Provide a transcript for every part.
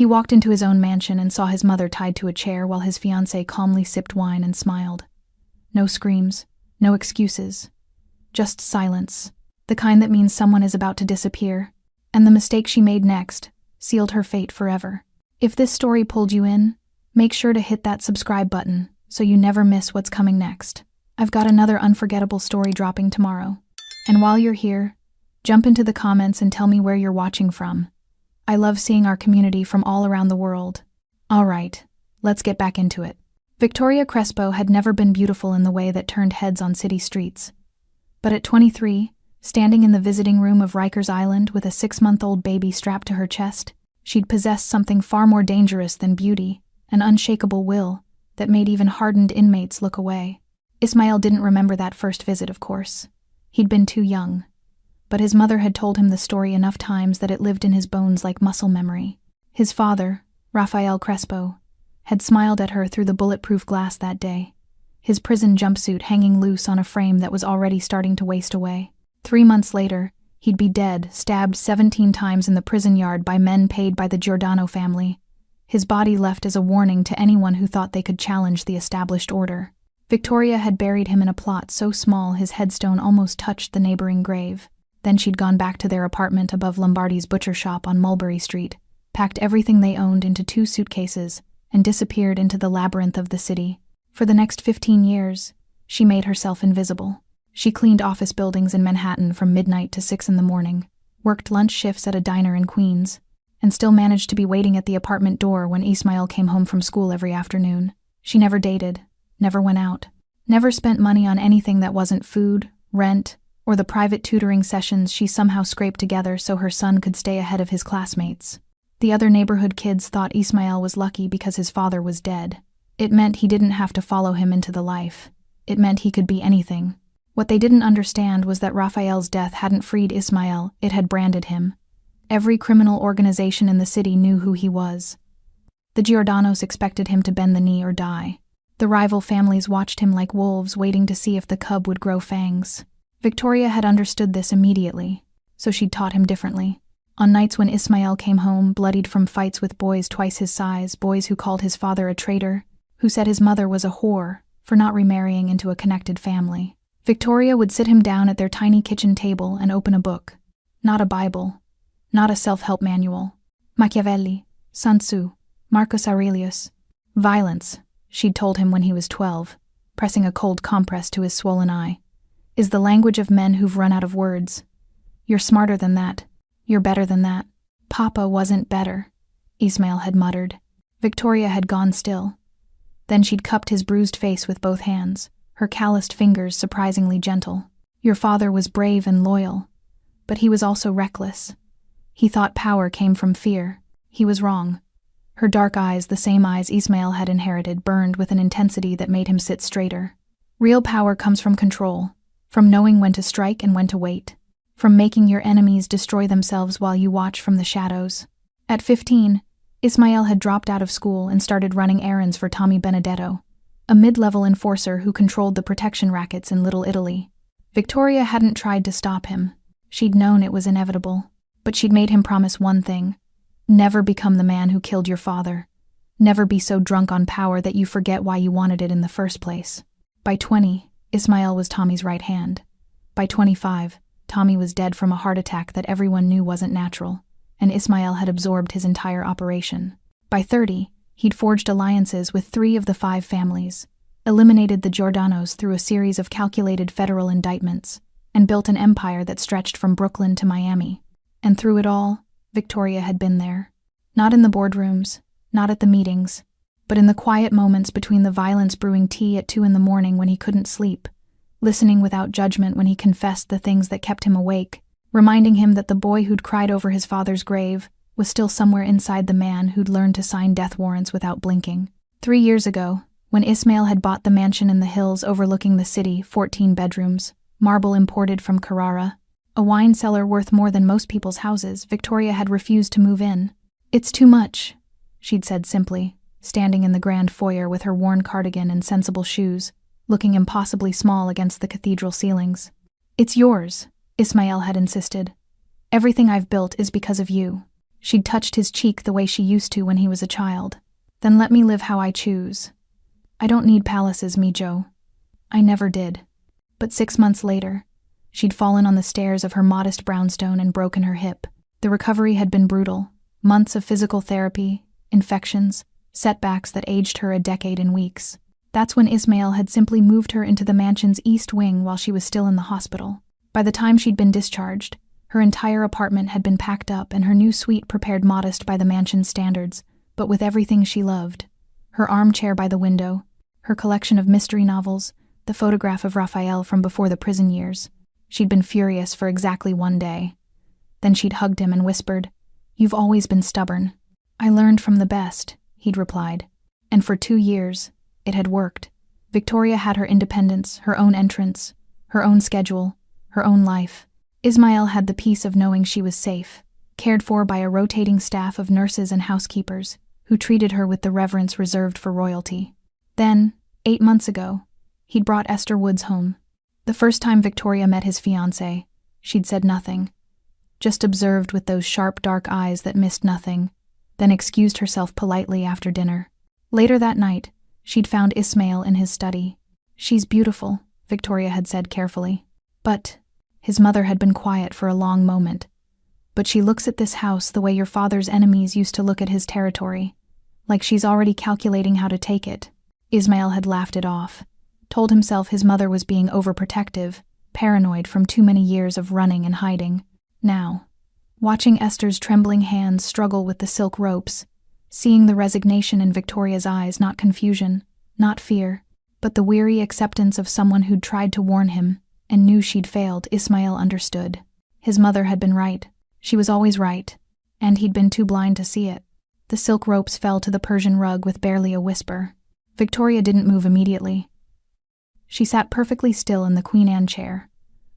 He walked into his own mansion and saw his mother tied to a chair while his fiancée calmly sipped wine and smiled. No screams, no excuses. Just silence, the kind that means someone is about to disappear, and the mistake she made next sealed her fate forever. If this story pulled you in, make sure to hit that subscribe button so you never miss what's coming next. I've got another unforgettable story dropping tomorrow. And while you're here, jump into the comments and tell me where you're watching from. I love seeing our community from all around the world. All right, let's get back into it. Victoria Crespo had never been beautiful in the way that turned heads on city streets. But at 23, standing in the visiting room of Rikers Island with a 6-month-old baby strapped to her chest, she'd possessed something far more dangerous than beauty, an unshakable will that made even hardened inmates look away. Ismail didn't remember that first visit, of course. He'd been too young. But his mother had told him the story enough times that it lived in his bones like muscle memory. His father, Rafael Crespo, had smiled at her through the bulletproof glass that day, his prison jumpsuit hanging loose on a frame that was already starting to waste away. 3 months later, he'd be dead, stabbed 17 times in the prison yard by men paid by the Giordano family, his body left as a warning to anyone who thought they could challenge the established order. Victoria had buried him in a plot so small his headstone almost touched the neighboring grave. Then she'd gone back to their apartment above Lombardi's butcher shop on Mulberry Street, packed everything they owned into 2 suitcases, and disappeared into the labyrinth of the city. For the next 15 years, she made herself invisible. She cleaned office buildings in Manhattan from midnight to 6 in the morning, worked lunch shifts at a diner in Queens, and still managed to be waiting at the apartment door when Ismail came home from school every afternoon. She never dated, never went out, never spent money on anything that wasn't food, rent, or the private tutoring sessions she somehow scraped together so her son could stay ahead of his classmates. The other neighborhood kids thought Ismail was lucky because his father was dead. It meant he didn't have to follow him into the life. It meant he could be anything. What they didn't understand was that Rafael's death hadn't freed Ismail, it had branded him. Every criminal organization in the city knew who he was. The Giordanos expected him to bend the knee or die. The rival families watched him like wolves, waiting to see if the cub would grow fangs. Victoria had understood this immediately, so she'd taught him differently. On nights when Ismail came home, bloodied from fights with boys twice his size, boys who called his father a traitor, who said his mother was a whore for not remarrying into a connected family, Victoria would sit him down at their tiny kitchen table and open a book. Not a Bible, not a self-help manual. Machiavelli, Sun Tzu, Marcus Aurelius. Violence, she'd told him when he was 12, pressing a cold compress to his swollen eye, is the language of men who've run out of words. You're smarter than that. You're better than that. Papa wasn't better, Ismail had muttered. Victoria had gone still. Then she'd cupped his bruised face with both hands, her calloused fingers surprisingly gentle. Your father was brave and loyal, but he was also reckless. He thought power came from fear. He was wrong. Her dark eyes, the same eyes Ismail had inherited, burned with an intensity that made him sit straighter. Real power comes from control. From knowing when to strike and when to wait. From making your enemies destroy themselves while you watch from the shadows. At 15, Ismail had dropped out of school and started running errands for Tommy Benedetto, a mid-level enforcer who controlled the protection rackets in Little Italy. Victoria hadn't tried to stop him. She'd known it was inevitable. But she'd made him promise one thing. Never become the man who killed your father. Never be so drunk on power that you forget why you wanted it in the first place. By 20, Ismail was Tommy's right hand. By 25, Tommy was dead from a heart attack that everyone knew wasn't natural, and Ismail had absorbed his entire operation. By 30, he'd forged alliances with 3 of the 5 families, eliminated the Giordanos through a series of calculated federal indictments, and built an empire that stretched from Brooklyn to Miami. And through it all, Victoria had been there. Not in the boardrooms, not at the meetings, but in the quiet moments between the violence, brewing tea at 2 in the morning when he couldn't sleep, listening without judgment when he confessed the things that kept him awake, reminding him that the boy who'd cried over his father's grave was still somewhere inside the man who'd learned to sign death warrants without blinking. 3 years ago, when Ismail had bought the mansion in the hills overlooking the city, 14 bedrooms, marble imported from Carrara, a wine cellar worth more than most people's houses, Victoria had refused to move in. "It's too much," she'd said simply, standing in the grand foyer with her worn cardigan and sensible shoes, looking impossibly small against the cathedral ceilings. "It's yours," Ismail had insisted. "Everything I've built is because of you. She'd touched his cheek the way she used to when he was a child. Then let me live how I choose. I don't need palaces, Mijo. I never did. But 6 months later, she'd fallen on the stairs of her modest brownstone and broken her hip. The recovery had been brutal. Months of physical therapy, infections, setbacks that aged her a decade in weeks. That's when Ismail had simply moved her into the mansion's east wing while she was still in the hospital. By the time she'd been discharged, her entire apartment had been packed up and her new suite prepared modest by the mansion's standards, but with everything she loved. Her armchair by the window, her collection of mystery novels, the photograph of Raphael from before the prison years. She'd been furious for exactly 1 day. Then she'd hugged him and whispered, "You've always been stubborn." "I learned from the best," he'd replied. And for 2 years, it had worked. Victoria had her independence, her own entrance, her own schedule, her own life. Ismail had the peace of knowing she was safe, cared for by a rotating staff of nurses and housekeepers, who treated her with the reverence reserved for royalty. Then, 8 months ago, he'd brought Esther Woods home. The first time Victoria met his fiancée, she'd said nothing, just observed with those sharp dark eyes that missed nothing, then excused herself politely after dinner. Later that night, she'd found Ismail in his study. "She's beautiful," Victoria had said carefully. "But," his mother had been quiet for a long moment, "but she looks at this house the way your father's enemies used to look at his territory, like she's already calculating how to take it." Ismail had laughed it off, told himself his mother was being overprotective, paranoid from too many years of running and hiding. Now, watching Esther's trembling hands struggle with the silk ropes, seeing the resignation in Victoria's eyes, not confusion, not fear, but the weary acceptance of someone who'd tried to warn him and knew she'd failed, Ismail understood. His mother had been right. She was always right, and he'd been too blind to see it. The silk ropes fell to the Persian rug with barely a whisper. Victoria didn't move immediately. She sat perfectly still in the Queen Anne chair,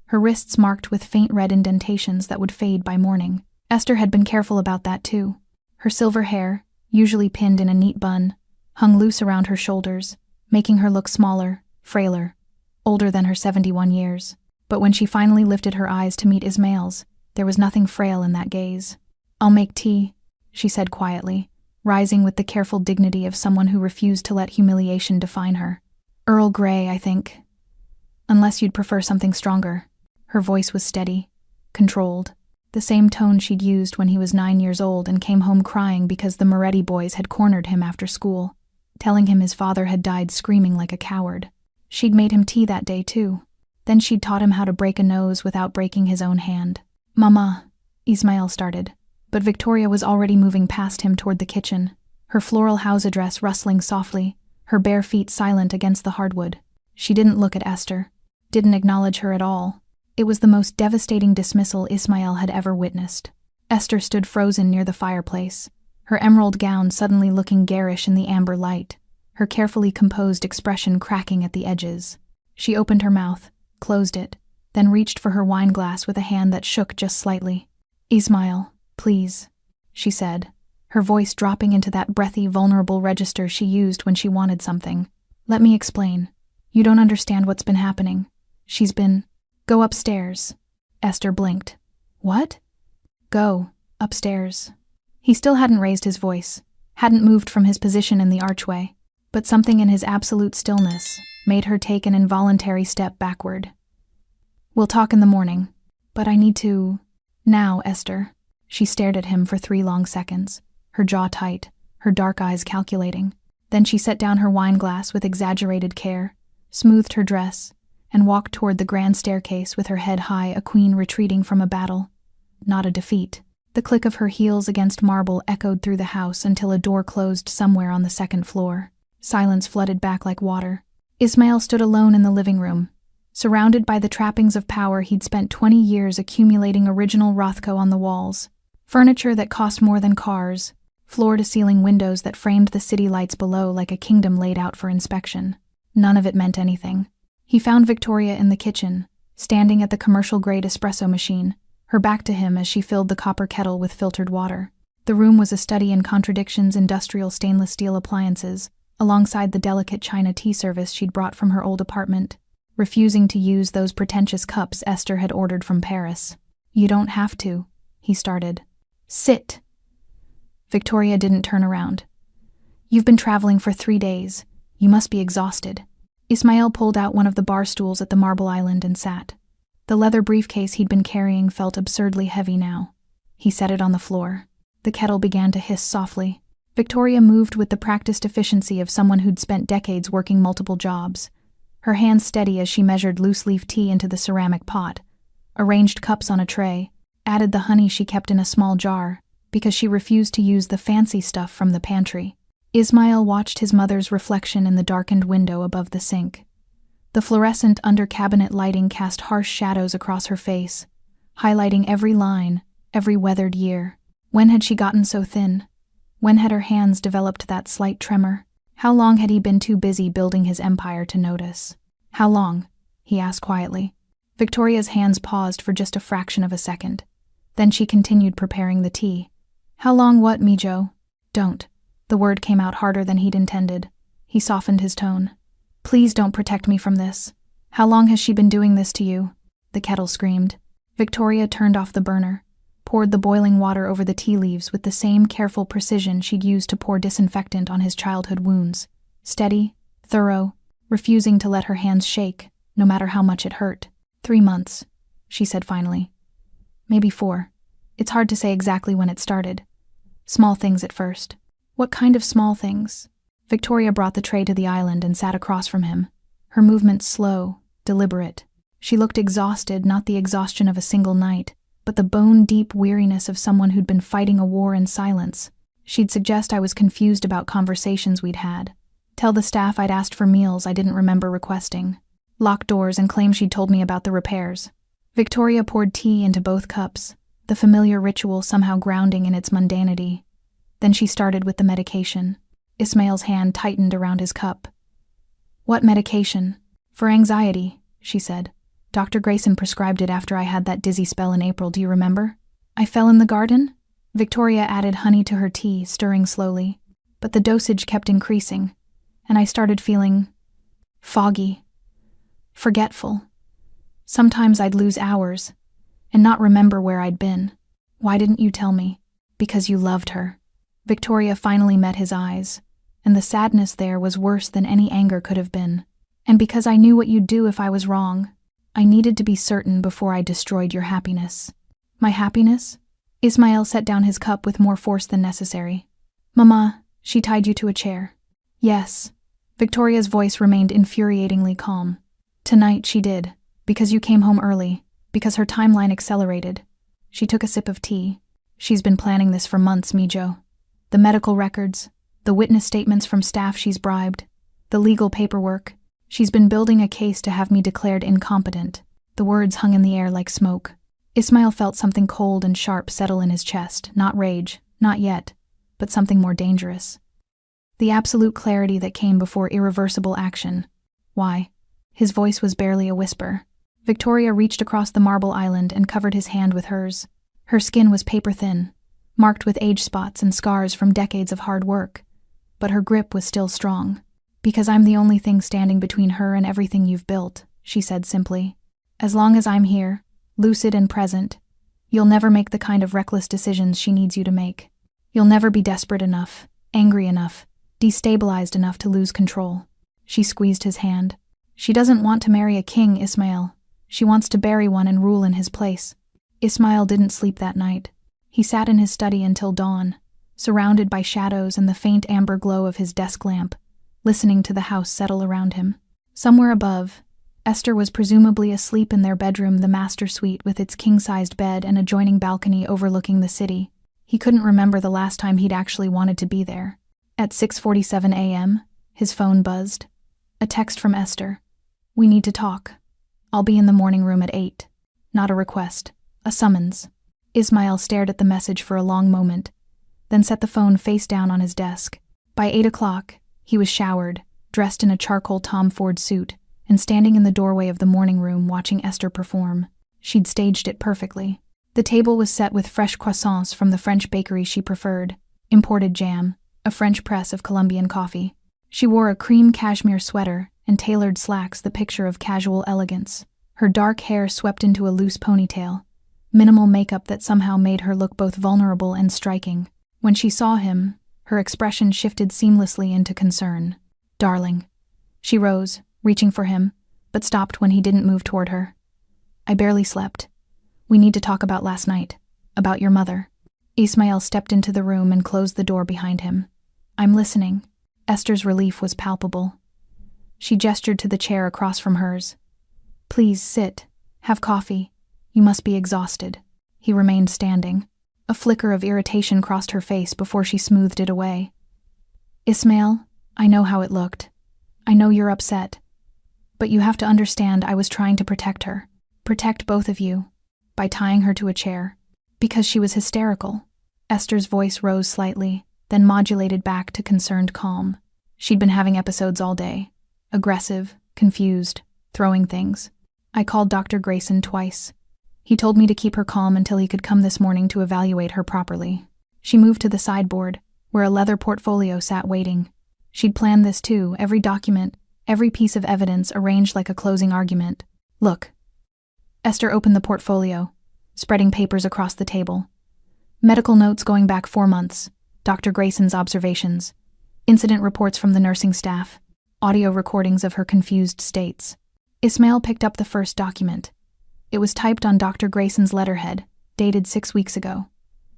her wrists marked with faint red indentations that would fade by morning. Esther had been careful about that too. Her silver hair, usually pinned in a neat bun, hung loose around her shoulders, making her look smaller, frailer, older than her 71 years. But when she finally lifted her eyes to meet Ismail's, there was nothing frail in that gaze. "I'll make tea," she said quietly, rising with the careful dignity of someone who refused to let humiliation define her. "Earl Grey, I think. Unless you'd prefer something stronger." Her voice was steady, controlled, the same tone she'd used when he was 9 years old and came home crying because the Moretti boys had cornered him after school, telling him his father had died screaming like a coward. She'd made him tea that day too. Then she'd taught him how to break a nose without breaking his own hand. "Mama," Ismail started, but Victoria was already moving past him toward the kitchen, her floral house dress rustling softly, her bare feet silent against the hardwood. She didn't look at Esther, didn't acknowledge her at all. It was the most devastating dismissal Ismail had ever witnessed. Esther stood frozen near the fireplace, her emerald gown suddenly looking garish in the amber light, her carefully composed expression cracking at the edges. She opened her mouth, closed it, then reached for her wine glass with a hand that shook just slightly. "Ismail, please," she said, her voice dropping into that breathy, vulnerable register she used when she wanted something. "Let me explain. You don't understand what's been happening. She's been—" "Go upstairs." Esther blinked. "What?" "Go upstairs." He still hadn't raised his voice, hadn't moved from his position in the archway, but something in his absolute stillness made her take an involuntary step backward. "We'll talk in the morning, but I need to—" "Now, Esther." She stared at him for 3 long seconds, her jaw tight, her dark eyes calculating. Then she set down her wine glass with exaggerated care, smoothed her dress, and walked toward the grand staircase with her head high, a queen retreating from a battle, not a defeat. The click of her heels against marble echoed through the house until a door closed somewhere on the 2nd floor. Silence flooded back like water. Ismail stood alone in the living room, surrounded by the trappings of power he'd spent 20 years accumulating original Rothko on the walls. Furniture that cost more than cars, floor-to-ceiling windows that framed the city lights below like a kingdom laid out for inspection. None of it meant anything. He found Victoria in the kitchen, standing at the commercial-grade espresso machine, her back to him as she filled the copper kettle with filtered water. The room was a study in contradictions, industrial stainless steel appliances, alongside the delicate china tea service she'd brought from her old apartment, refusing to use those pretentious cups Esther had ordered from Paris. "You don't have to," he started. "Sit," Victoria didn't turn around. "You've been traveling for 3 days. You must be exhausted." Ismail pulled out one of the bar stools at the Marble Island and sat. The leather briefcase he'd been carrying felt absurdly heavy now. He set it on the floor. The kettle began to hiss softly. Victoria moved with the practiced efficiency of someone who'd spent decades working multiple jobs. Her hands steady as she measured loose-leaf tea into the ceramic pot, arranged cups on a tray, added the honey she kept in a small jar, because she refused to use the fancy stuff from the pantry. Ismail watched his mother's reflection in the darkened window above the sink. The fluorescent under-cabinet lighting cast harsh shadows across her face, highlighting every line, every weathered year. When had she gotten so thin? When had her hands developed that slight tremor? How long had he been too busy building his empire to notice? "How long?" he asked quietly. Victoria's hands paused for just a fraction of a second. Then she continued preparing the tea. "How long what, Mijo?" "Don't." The word came out harder than he'd intended. He softened his tone. "Please don't protect me from this. How long has she been doing this to you?" The kettle screamed. Victoria turned off the burner, poured the boiling water over the tea leaves with the same careful precision she'd used to pour disinfectant on his childhood wounds. Steady, thorough, refusing to let her hands shake, no matter how much it hurt. 3 months, she said finally. Maybe 4. It's hard to say exactly when it started. Small things at first. What kind of small things? Victoria brought the tray to the island and sat across from him, her movements slow, deliberate. She looked exhausted, not the exhaustion of a single night, but the bone-deep weariness of someone who'd been fighting a war in silence. She'd suggest I was confused about conversations we'd had. Tell the staff I'd asked for meals I didn't remember requesting. Lock doors and claim she'd told me about the repairs. Victoria poured tea into both cups, the familiar ritual somehow grounding in its mundanity. Then she started with the medication. Ismail's hand tightened around his cup. "What medication?" "For anxiety," she said. "Dr. Grayson prescribed it after I had that dizzy spell in April, do you remember?" "I fell in the garden?" Victoria added honey to her tea, stirring slowly. But the dosage kept increasing, and I started feeling foggy, forgetful. Sometimes I'd lose hours and not remember where I'd been. "Why didn't you tell me?" "Because you loved her." Victoria finally met his eyes, and the sadness there was worse than any anger could have been. "And because I knew what you'd do if I was wrong. I needed to be certain before I destroyed your happiness." "My happiness?" Ismail set down his cup with more force than necessary. "Mama, she tied you to a chair." "Yes." Victoria's voice remained infuriatingly calm. "Tonight she did, because you came home early, because her timeline accelerated." She took a sip of tea. "She's been planning this for months, Mijo. The medical records, the witness statements from staff she's bribed, the legal paperwork. She's been building a case to have me declared incompetent." The words hung in the air like smoke. Ismail felt something cold and sharp settle in his chest, not rage, not yet, but something more dangerous. The absolute clarity that came before irreversible action. "Why?" His voice was barely a whisper. Victoria reached across the marble island and covered his hand with hers. Her skin was paper-thin, marked with age spots and scars from decades of hard work, but her grip was still strong. "Because I'm the only thing standing between her and everything you've built," she said simply. "As long as I'm here, lucid and present, you'll never make the kind of reckless decisions she needs you to make. You'll never be desperate enough, angry enough, destabilized enough to lose control." She squeezed his hand. "She doesn't want to marry a king, Ismail. She wants to bury one and rule in his place." Ismail didn't sleep that night. He sat in his study until dawn, surrounded by shadows and the faint amber glow of his desk lamp, listening to the house settle around him. Somewhere above, Esther was presumably asleep in their bedroom, the master suite with its king-sized bed and adjoining balcony overlooking the city. He couldn't remember the last time he'd actually wanted to be there. At 6:47 a.m., his phone buzzed. A text from Esther. "We need to talk. I'll be in the morning room at 8. Not a request, a summons. Ismail stared at the message for a long moment, then set the phone face down on his desk. By 8 o'clock, he was showered, dressed in a charcoal Tom Ford suit, and standing in the doorway of the morning room watching Esther perform. She'd staged it perfectly. The table was set with fresh croissants from the French bakery she preferred, imported jam, a French press of Colombian coffee. She wore a cream cashmere sweater and tailored slacks, the picture of casual elegance. Her dark hair swept into a loose ponytail, minimal makeup that somehow made her look both vulnerable and striking. When she saw him, her expression shifted seamlessly into concern. "Darling." She rose, reaching for him, but stopped when he didn't move toward her. "I barely slept. We need to talk about last night. About your mother." Ismail stepped into the room and closed the door behind him. "I'm listening." Esther's relief was palpable. She gestured to the chair across from hers. "Please sit. Have coffee. You must be exhausted." He remained standing. A flicker of irritation crossed her face before she smoothed it away. "Ismail, I know how it looked. I know you're upset. But you have to understand I was trying to protect her. Protect both of you. By tying her to a chair. Because she was hysterical." Esther's voice rose slightly, then modulated back to concerned calm. She'd been having episodes all day. Aggressive, confused, throwing things. "I called Dr. Grayson twice. He told me to keep her calm until he could come this morning to evaluate her properly." She moved to the sideboard, where a leather portfolio sat waiting. She'd planned this too, every document, every piece of evidence arranged like a closing argument. "Look." Esther opened the portfolio, spreading papers across the table. Medical notes going back 4 months, Dr. Grayson's observations, incident reports from the nursing staff, audio recordings of her confused states. Ismail picked up the first document. It was typed on Dr. Grayson's letterhead, dated 6 weeks ago.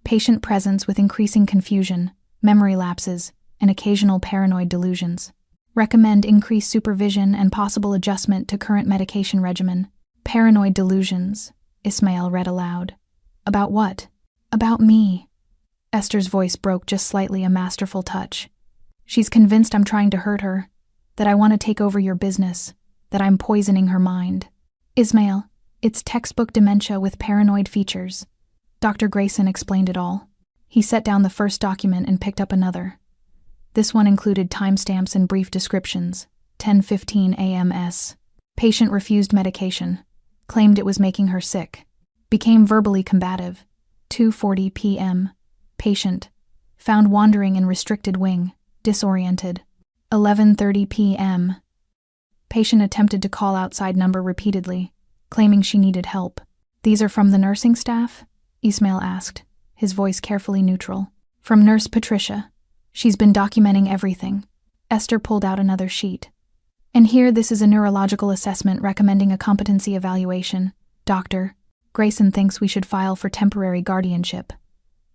Patient presence with increasing confusion, memory lapses, and occasional paranoid delusions. Recommend increased supervision and possible adjustment to current medication regimen. Paranoid delusions, Ismail read aloud. "About what?" "About me." Esther's voice broke just slightly, a masterful touch. "She's convinced I'm trying to hurt her, that I want to take over your business, that I'm poisoning her mind." "Ismail, it's textbook dementia with paranoid features." Dr. Grayson explained it all. He set down the first document and picked up another. This one included timestamps and brief descriptions. 10:15 a.m.s. Patient refused medication. Claimed it was making her sick. Became verbally combative. 2:40 p.m. Patient. Found wandering in restricted wing. Disoriented. 11:30 p.m. Patient attempted to call outside number repeatedly, claiming she needed help. "These are from the nursing staff?" Ismail asked, his voice carefully neutral. "From Nurse Patricia. She's been documenting everything." Esther pulled out another sheet. "And here, this is a neurological assessment recommending a competency evaluation. Dr. Grayson thinks we should file for temporary guardianship,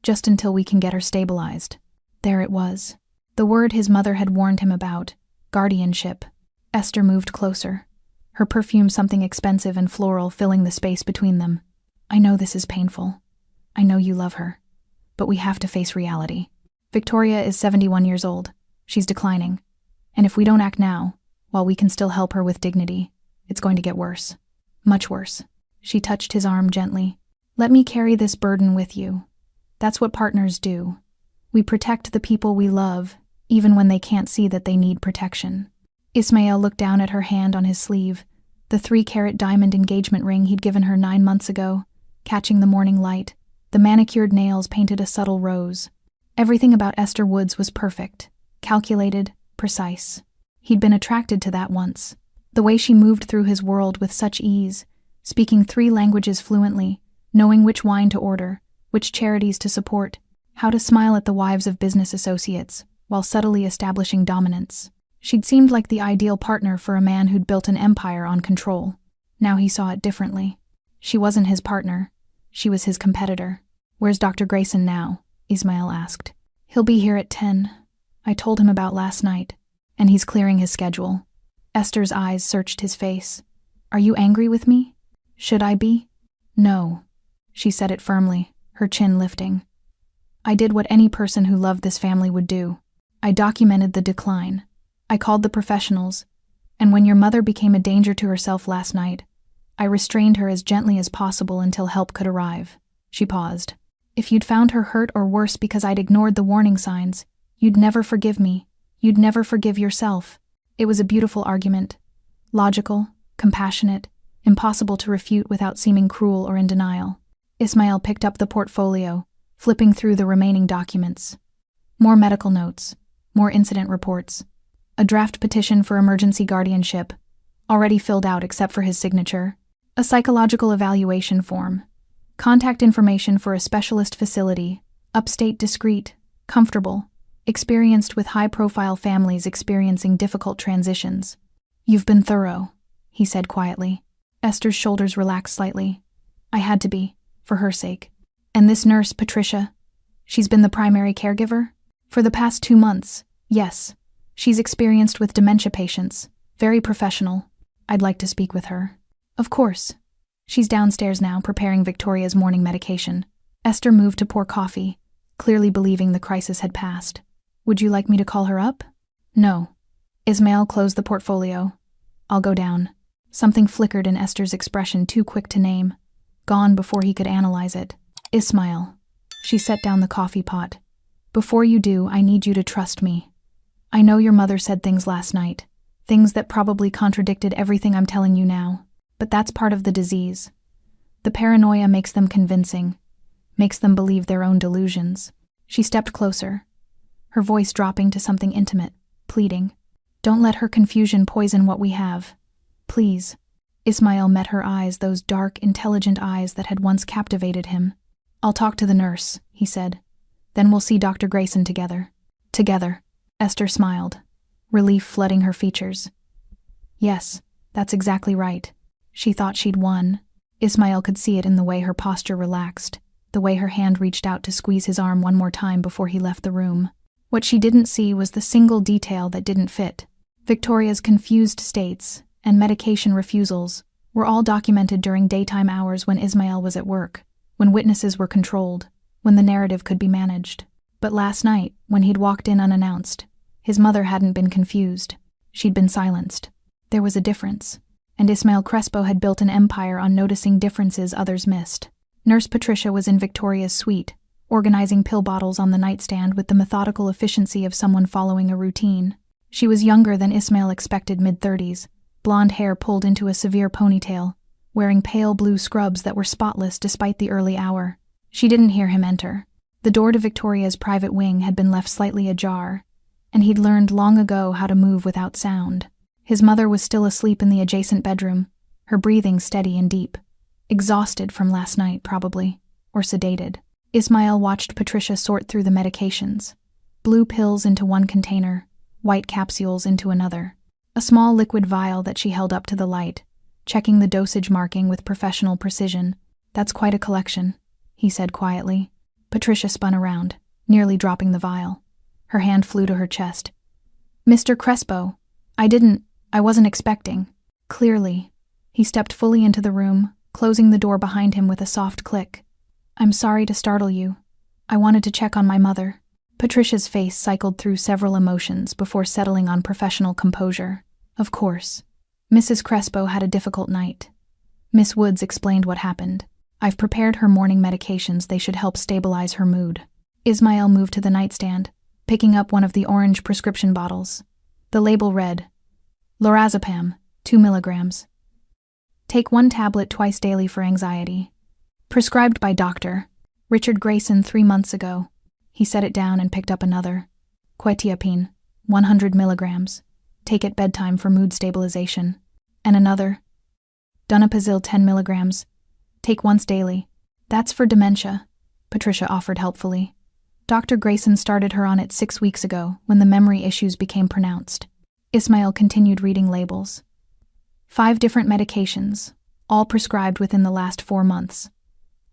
just until we can get her stabilized." There it was. The word his mother had warned him about. Guardianship. Esther moved closer. Her perfume something expensive and floral filling the space between them. "I know this is painful. I know you love her. But we have to face reality. Victoria is 71 years old. She's declining. And if we don't act now, while we can still help her with dignity, it's going to get worse. Much worse." She touched his arm gently. "Let me carry this burden with you. That's what partners do. We protect the people we love, even when they can't see that they need protection." Ismail looked down at her hand on his sleeve, the 3-carat diamond engagement ring he'd given her 9 months ago, catching the morning light. The manicured nails painted a subtle rose. Everything about Esther Woods was perfect, calculated, precise. He'd been attracted to that once. The way she moved through his world with such ease, speaking 3 languages fluently, knowing which wine to order, which charities to support, how to smile at the wives of business associates, while subtly establishing dominance. She'd seemed like the ideal partner for a man who'd built an empire on control. Now he saw it differently. She wasn't his partner. She was his competitor. "Where's Dr. Grayson now?" Ismail asked. "He'll be here at 10. I told him about last night. And he's clearing his schedule." Esther's eyes searched his face. "Are you angry with me? Should I be?" "No." She said it firmly, her chin lifting. "I did what any person who loved this family would do. I documented the decline. I called the professionals. And when your mother became a danger to herself last night, I restrained her as gently as possible until help could arrive." She paused. "If you'd found her hurt or worse because I'd ignored the warning signs, you'd never forgive me. You'd never forgive yourself." It was a beautiful argument. Logical, compassionate, impossible to refute without seeming cruel or in denial. Ismail picked up the portfolio, flipping through the remaining documents. More medical notes, more incident reports. A draft petition for emergency guardianship, already filled out except for his signature. A psychological evaluation form. Contact information for a specialist facility, upstate discreet, comfortable, experienced with high-profile families experiencing difficult transitions. "You've been thorough," he said quietly. Esther's shoulders relaxed slightly. "I had to be, for her sake." "And this nurse, Patricia, she's been the primary caregiver?" "For the past 2 months, yes. She's experienced with dementia patients. Very professional. I'd like to speak with her." "Of course." She's downstairs now, preparing Victoria's morning medication. Esther moved to pour coffee, clearly believing the crisis had passed. "Would you like me to call her up?" "No." Ismail closed the portfolio. "I'll go down." Something flickered in Esther's expression, too quick to name, gone before he could analyze it. "Ismail." She set down the coffee pot. "Before you do, I need you to trust me. I know your mother said things last night, things that probably contradicted everything I'm telling you now, but that's part of the disease. The paranoia makes them convincing, makes them believe their own delusions." She stepped closer, her voice dropping to something intimate, pleading. "Don't let her confusion poison what we have. Please." Ismail met her eyes, those dark, intelligent eyes that had once captivated him. "I'll talk to the nurse," he said. "Then we'll see Dr. Grayson together." "Together." Esther smiled, relief flooding her features. "Yes, that's exactly right." She thought she'd won. Ismail could see it in the way her posture relaxed, the way her hand reached out to squeeze his arm one more time before he left the room. What she didn't see was the single detail that didn't fit. Victoria's confused states and medication refusals were all documented during daytime hours when Ismail was at work, when witnesses were controlled, when the narrative could be managed. But last night, when he'd walked in unannounced, his mother hadn't been confused. She'd been silenced. There was a difference, and Ismail Crespo had built an empire on noticing differences others missed. Nurse Patricia was in Victoria's suite, organizing pill bottles on the nightstand with the methodical efficiency of someone following a routine. She was younger than Ismail expected, mid-30s, blonde hair pulled into a severe ponytail, wearing pale blue scrubs that were spotless despite the early hour. She didn't hear him enter. The door to Victoria's private wing had been left slightly ajar, and he'd learned long ago how to move without sound. His mother was still asleep in the adjacent bedroom, her breathing steady and deep. Exhausted from last night, probably, or sedated. Ismail watched Patricia sort through the medications. Blue pills into one container, white capsules into another. A small liquid vial that she held up to the light, checking the dosage marking with professional precision. "That's quite a collection," he said quietly. Patricia spun around, nearly dropping the vial. Her hand flew to her chest. "Mr. Crespo, I wasn't expecting." Clearly. He stepped fully into the room, closing the door behind him with a soft click. "I'm sorry to startle you. I wanted to check on my mother." Patricia's face cycled through several emotions before settling on professional composure. "Of course. Mrs. Crespo had a difficult night." Miss Woods explained what happened. "I've prepared her morning medications. They should help stabilize her mood." Ismail moved to the nightstand, picking up one of the orange prescription bottles. The label read, "Lorazepam, 2 milligrams. Take 1 tablet twice daily for anxiety. Prescribed by Dr. Richard Grayson 3 months ago." He set it down and picked up another. "Quetiapine, 100 milligrams. Take at bedtime for mood stabilization." And another. "Donepezil 10 milligrams. Take once daily." "That's for dementia," Patricia offered helpfully. "Dr. Grayson started her on it 6 weeks ago when the memory issues became pronounced." Ismail continued reading labels. 5 different medications, all prescribed within the last 4 months.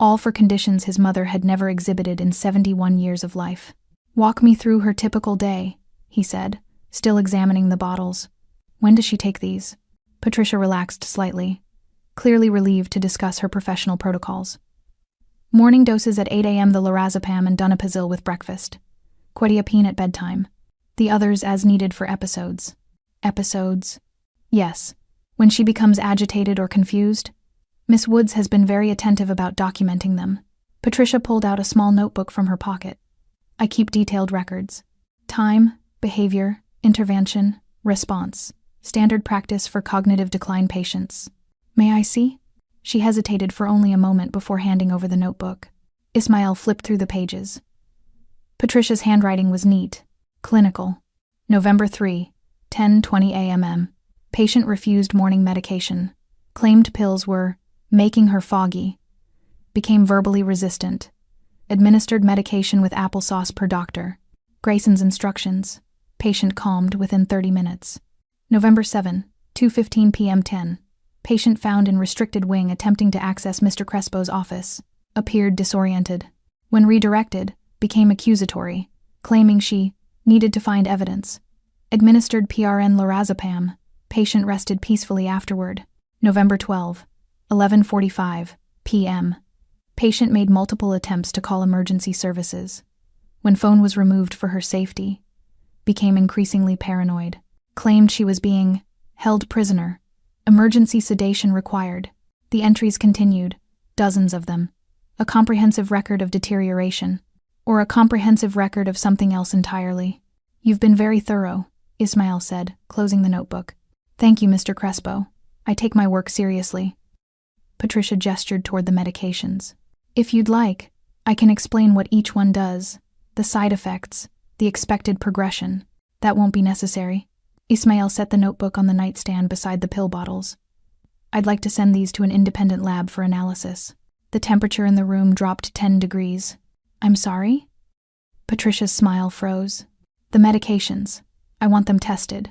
All for conditions his mother had never exhibited in 71 years of life. "Walk me through her typical day," he said, still examining the bottles. "When does she take these?" Patricia relaxed slightly, clearly relieved to discuss her professional protocols. "Morning doses at 8 a.m. the lorazepam and donepezil with breakfast. Quetiapine at bedtime. The others as needed for episodes." "Episodes?" "Yes. When she becomes agitated or confused. Miss Woods has been very attentive about documenting them." Patricia pulled out a small notebook from her pocket. "I keep detailed records. Time, behavior, intervention, response. Standard practice for cognitive decline patients." "May I see?" She hesitated for only a moment before handing over the notebook. Ismail flipped through the pages. Patricia's handwriting was neat, clinical. November 3, 10:20 a.m. Patient refused morning medication. Claimed pills were making her foggy. Became verbally resistant. Administered medication with applesauce per doctor. Grayson's instructions. Patient calmed within 30 minutes. November 7, 2:15 p.m. 10. Patient found in restricted wing attempting to access Mr. Crespo's office. Appeared disoriented. When redirected, became accusatory, claiming she needed to find evidence. Administered PRN lorazepam. Patient rested peacefully afterward. November 12, 11:45 p.m. Patient made multiple attempts to call emergency services. When phone was removed for her safety, became increasingly paranoid. Claimed she was being held prisoner. Emergency sedation required. The entries continued, dozens of them. A comprehensive record of deterioration, or a comprehensive record of something else entirely. You've been very thorough, Ismail said, closing the notebook. Thank you, Mr. Crespo. I take my work seriously. Patricia gestured toward the medications. If you'd like, I can explain what each one does, the side effects, the expected progression. That won't be necessary. Ismail set the notebook on the nightstand beside the pill bottles. I'd like to send these to an independent lab for analysis. The temperature in the room dropped 10 degrees. I'm sorry? Patricia's smile froze. The medications. I want them tested.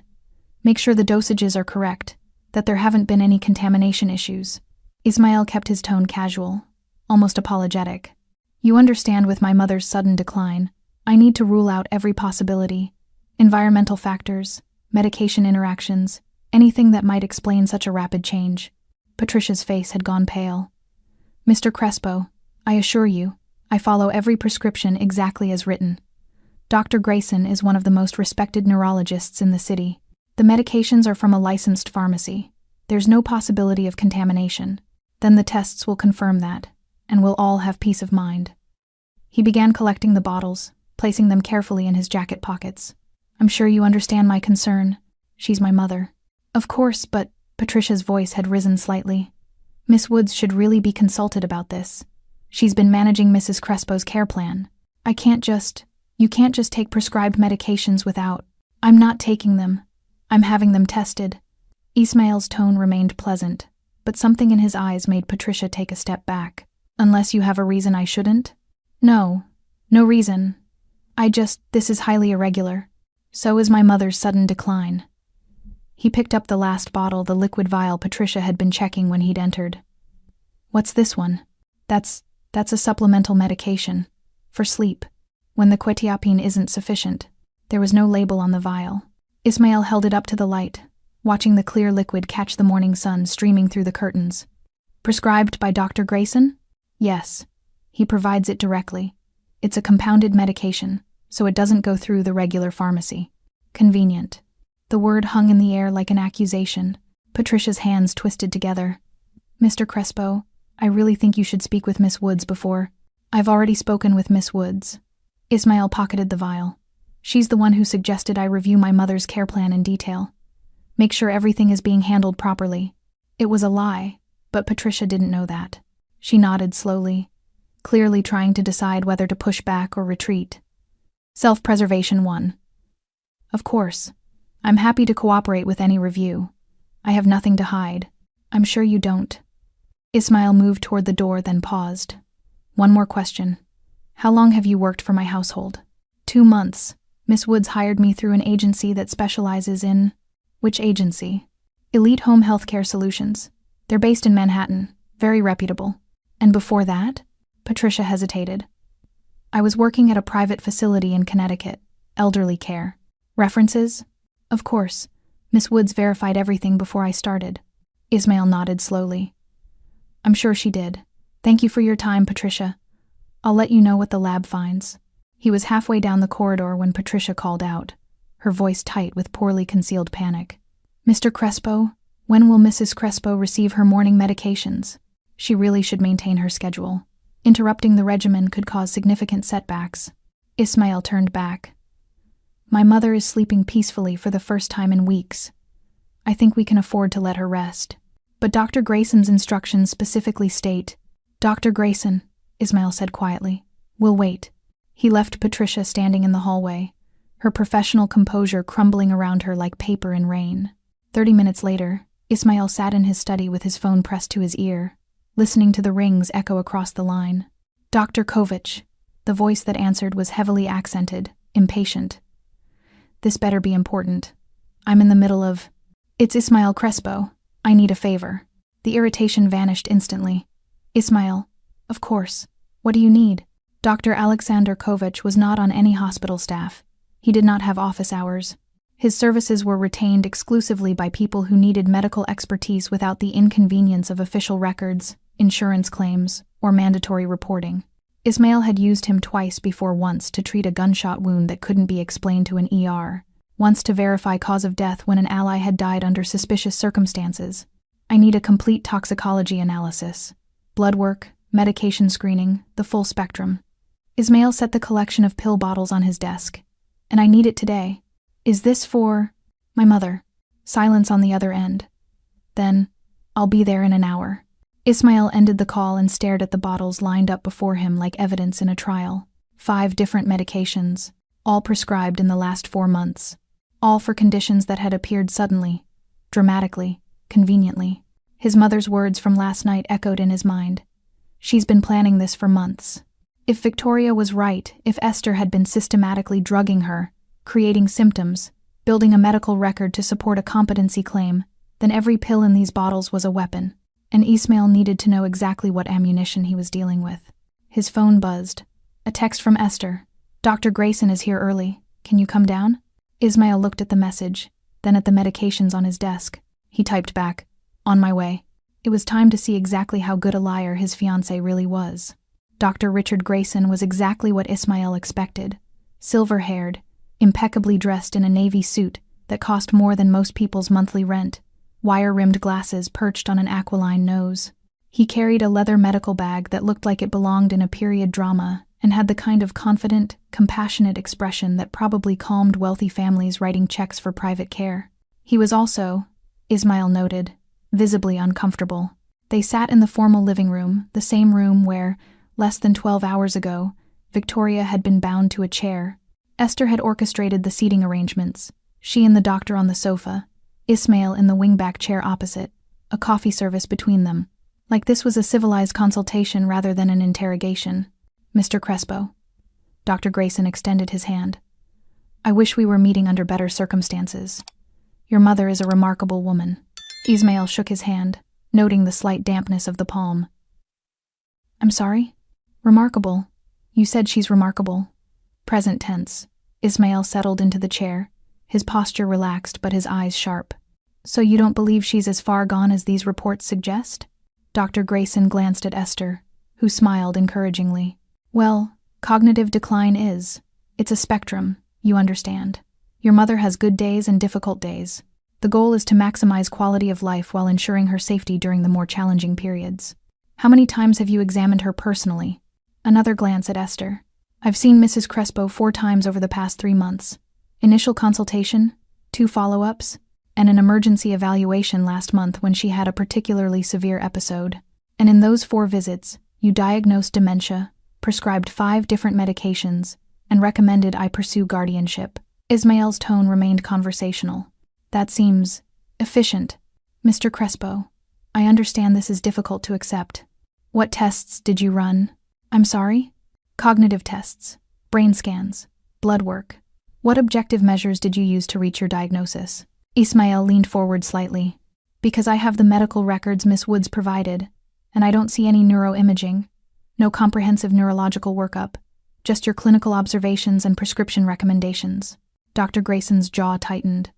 Make sure the dosages are correct, that there haven't been any contamination issues. Ismail kept his tone casual, almost apologetic. You understand, with my mother's sudden decline, I need to rule out every possibility. Environmental factors, medication interactions, anything that might explain such a rapid change. Patricia's face had gone pale. Mr. Crespo, I assure you, I follow every prescription exactly as written. Dr. Grayson is one of the most respected neurologists in the city. The medications are from a licensed pharmacy. There's no possibility of contamination. Then the tests will confirm that, and we'll all have peace of mind. He began collecting the bottles, placing them carefully in his jacket pockets. I'm sure you understand my concern. She's my mother. Of course, but Patricia's voice had risen slightly. Miss Woods should really be consulted about this. She's been managing Mrs. Crespo's care plan. You can't just take prescribed medications without. I'm not taking them. I'm having them tested. Ismail's tone remained pleasant, but something in his eyes made Patricia take a step back. Unless you have a reason I shouldn't? No reason. This is highly irregular. So is my mother's sudden decline. He picked up the last bottle, the liquid vial Patricia had been checking when he'd entered. What's this one? That's a supplemental medication. For sleep. When the quetiapine isn't sufficient. There was no label on the vial. Ismail held it up to the light, watching the clear liquid catch the morning sun streaming through the curtains. Prescribed by Dr. Grayson? Yes. He provides it directly. It's a compounded medication, so it doesn't go through the regular pharmacy. Convenient. The word hung in the air like an accusation. Patricia's hands twisted together. Mr. Crespo, I really think you should speak with Miss Woods before. I've already spoken with Miss Woods. Ismail pocketed the vial. She's the one who suggested I review my mother's care plan in detail. Make sure everything is being handled properly. It was a lie, but Patricia didn't know that. She nodded slowly, clearly trying to decide whether to push back or retreat. Self-preservation 1. Of course. I'm happy to cooperate with any review. I have nothing to hide. I'm sure you don't. Ismail moved toward the door, then paused. One more question. How long have you worked for my household? 2 months. Miss Woods hired me through an agency that specializes in... Which agency? Elite Home Healthcare Solutions. They're based in Manhattan. Very reputable. And before that? Patricia hesitated. I was working at a private facility in Connecticut. Elderly care. References? Of course. Miss Woods verified everything before I started. Ismail nodded slowly. I'm sure she did. Thank you for your time, Patricia. I'll let you know what the lab finds. He was halfway down the corridor when Patricia called out, her voice tight with poorly concealed panic. Mr. Crespo, when will Mrs. Crespo receive her morning medications? She really should maintain her schedule. Interrupting the regimen could cause significant setbacks. Ismail turned back. My mother is sleeping peacefully for the first time in weeks. I think we can afford to let her rest. But Dr. Grayson's instructions specifically state, Dr. Grayson, Ismail said quietly, will wait. He left Patricia standing in the hallway, her professional composure crumbling around her like paper in rain. 30 minutes later, Ismail sat in his study with his phone pressed to his ear, listening to the rings echo across the line. Dr. Kovich. The voice that answered was heavily accented, impatient. This better be important. I'm in the middle of... It's Ismael Crespo. I need a favor. The irritation vanished instantly. Ismael, of course. What do you need? Dr. Alexander Kovac was not on any hospital staff. He did not have office hours. His services were retained exclusively by people who needed medical expertise without the inconvenience of official records, insurance claims, or mandatory reporting. Ismael had used him twice before, once to treat a gunshot wound that couldn't be explained to an ER, once to verify cause of death when an ally had died under suspicious circumstances. I need a complete toxicology analysis. Blood work, medication screening, the full spectrum. Ismael set the collection of pill bottles on his desk. And I need it today. Is this for... My mother. Silence on the other end. Then, I'll be there in an hour. Ismael ended the call and stared at the bottles lined up before him like evidence in a trial. 5 different medications, all prescribed in the last 4 months. All for conditions that had appeared suddenly, dramatically, conveniently. His mother's words from last night echoed in his mind. She's been planning this for months. If Victoria was right, if Esther had been systematically drugging her, creating symptoms, building a medical record to support a competency claim, then every pill in these bottles was a weapon, and Ismael needed to know exactly what ammunition he was dealing with. His phone buzzed. A text from Esther. Dr. Grayson is here early. Can you come down? Ismael looked at the message, then at the medications on his desk. He typed back, on my way. It was time to see exactly how good a liar his fiancée really was. Dr. Richard Grayson was exactly what Ismael expected. Silver-haired, impeccably dressed in a navy suit that cost more than most people's monthly rent, wire-rimmed glasses perched on an aquiline nose. He carried a leather medical bag that looked like it belonged in a period drama and had the kind of confident, compassionate expression that probably calmed wealthy families writing checks for private care. He was also, Ismael noted, visibly uncomfortable. They sat in the formal living room, the same room where, less than 12 hours ago, Victoria had been bound to a chair. Esther had orchestrated the seating arrangements, she and the doctor on the sofa, Ismael in the wingback chair opposite, a coffee service between them. Like this was a civilized consultation rather than an interrogation. Mr. Crespo. Dr. Grayson extended his hand. I wish we were meeting under better circumstances. Your mother is a remarkable woman. Ismael shook his hand, noting the slight dampness of the palm. I'm sorry? Remarkable. You said she's remarkable. Present tense. Ismael settled into the chair, his posture relaxed but his eyes sharp. So you don't believe she's as far gone as these reports suggest? Dr. Grayson glanced at Esther, who smiled encouragingly. Well, cognitive decline is. It's a spectrum, you understand. Your mother has good days and difficult days. The goal is to maximize quality of life while ensuring her safety during the more challenging periods. How many times have you examined her personally? Another glance at Esther. I've seen Mrs. Crespo 4 times over the past 3 months. Initial consultation, 2 follow-ups, and an emergency evaluation last month when she had a particularly severe episode. And in those 4 visits, you diagnosed dementia, prescribed 5 different medications, and recommended I pursue guardianship. Ismael's tone remained conversational. That seems efficient. Mr. Crespo, I understand this is difficult to accept. What tests did you run? I'm sorry? Cognitive tests, brain scans, blood work. What objective measures did you use to reach your diagnosis? Ismael leaned forward slightly. Because I have the medical records Miss Woods provided, and I don't see any neuroimaging, no comprehensive neurological workup, just your clinical observations and prescription recommendations. Dr. Grayson's jaw tightened.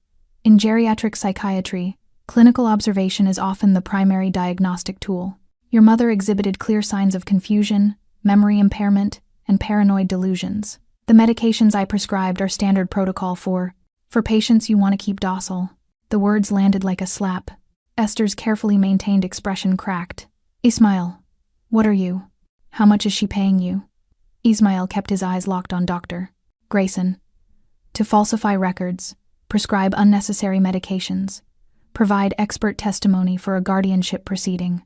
In geriatric psychiatry, clinical observation is often the primary diagnostic tool. Your mother exhibited clear signs of confusion, memory impairment, and paranoid delusions. The medications I prescribed are standard protocol for patients you want to keep docile. The words landed like a slap. Esther's carefully maintained expression cracked. Ismael, what are you? How much is she paying you? Ismael kept his eyes locked on Dr. Grayson. To falsify records, prescribe unnecessary medications, provide expert testimony for a guardianship proceeding.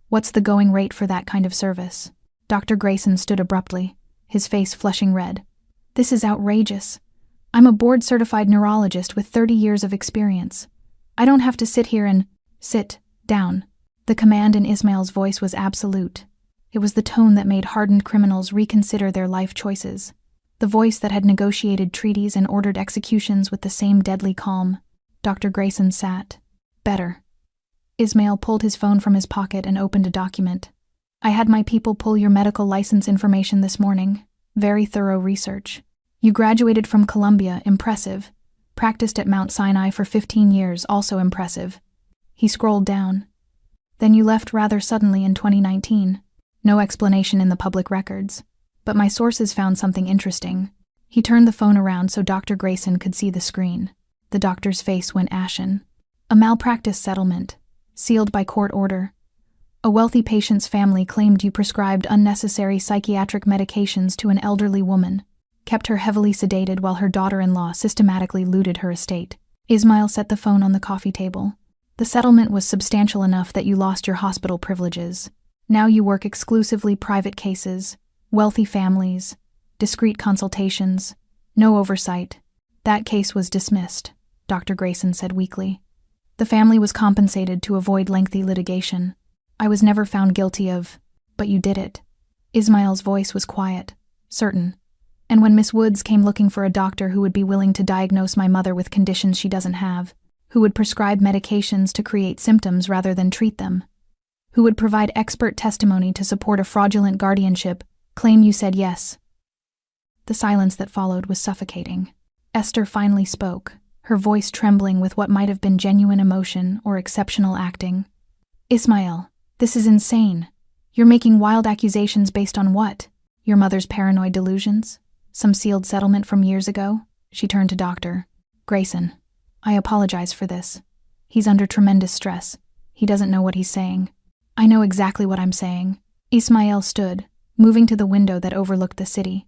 What's the going rate for that kind of service? Dr. Grayson stood abruptly, his face flushing red. This is outrageous. I'm a board-certified neurologist with 30 years of experience. I don't have to sit here and sit down. The command in Ismael's voice was absolute. It was the tone that made hardened criminals reconsider their life choices. The voice that had negotiated treaties and ordered executions with the same deadly calm. Dr. Grayson sat. Better. Ismail pulled his phone from his pocket and opened a document. I had my people pull your medical license information this morning. Very thorough research. You graduated from Columbia, impressive. Practiced at Mount Sinai for 15 years, also impressive. He scrolled down. Then you left rather suddenly in 2019. No explanation in the public records. But my sources found something interesting. He turned the phone around so Dr. Grayson could see the screen. The doctor's face went ashen. A malpractice settlement. Sealed by court order. A wealthy patient's family claimed you prescribed unnecessary psychiatric medications to an elderly woman, kept her heavily sedated while her daughter-in-law systematically looted her estate. Ismail set the phone on the coffee table. The settlement was substantial enough that you lost your hospital privileges. Now you work exclusively private cases, wealthy families, discreet consultations, no oversight. That case was dismissed, Dr. Grayson said weakly. The family was compensated to avoid lengthy litigation. I was never found guilty of, but you did it. Ismail's voice was quiet, certain. And when Miss Woods came looking for a doctor who would be willing to diagnose my mother with conditions she doesn't have, who would prescribe medications to create symptoms rather than treat them, who would provide expert testimony to support a fraudulent guardianship, claim you said yes. The silence that followed was suffocating. Esther finally spoke, her voice trembling with what might have been genuine emotion or exceptional acting. Ismail, this is insane. You're making wild accusations based on what? Your mother's paranoid delusions? Some sealed settlement from years ago? She turned to Dr. Grayson. I apologize for this. He's under tremendous stress. He doesn't know what he's saying. I know exactly what I'm saying. Ismail stood, moving to the window that overlooked the city.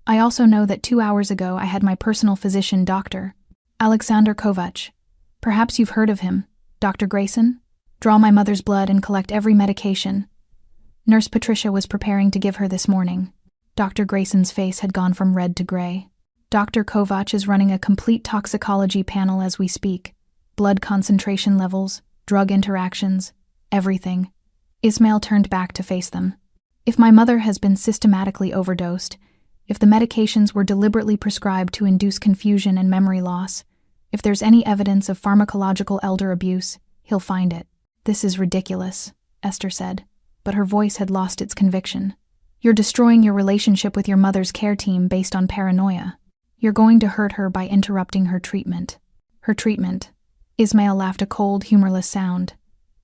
I also know that 2 hours ago I had my personal physician, Dr. Alexander Kovac. Perhaps you've heard of him, Dr. Grayson? Draw my mother's blood and collect every medication. Nurse Patricia was preparing to give her this morning. Dr. Grayson's face had gone from red to gray. Dr. Kovac is running a complete toxicology panel as we speak. Blood concentration levels, drug interactions, everything. Ismail turned back to face them. If my mother has been systematically overdosed, if the medications were deliberately prescribed to induce confusion and memory loss, if there's any evidence of pharmacological elder abuse, he'll find it. This is ridiculous, Esther said, but her voice had lost its conviction. You're destroying your relationship with your mother's care team based on paranoia. You're going to hurt her by interrupting her treatment. Her treatment. Ismail laughed a cold, humorless sound.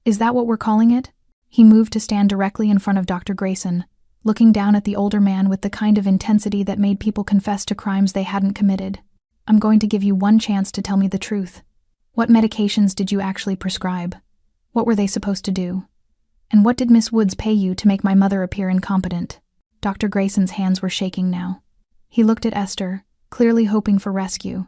Is that what we're calling it? He moved to stand directly in front of Dr. Grayson, looking down at the older man with the kind of intensity that made people confess to crimes they hadn't committed. I'm going to give you one chance to tell me the truth. What medications did you actually prescribe? What were they supposed to do? And what did Miss Woods pay you to make my mother appear incompetent? Dr. Grayson's hands were shaking now. He looked at Esther, clearly hoping for rescue.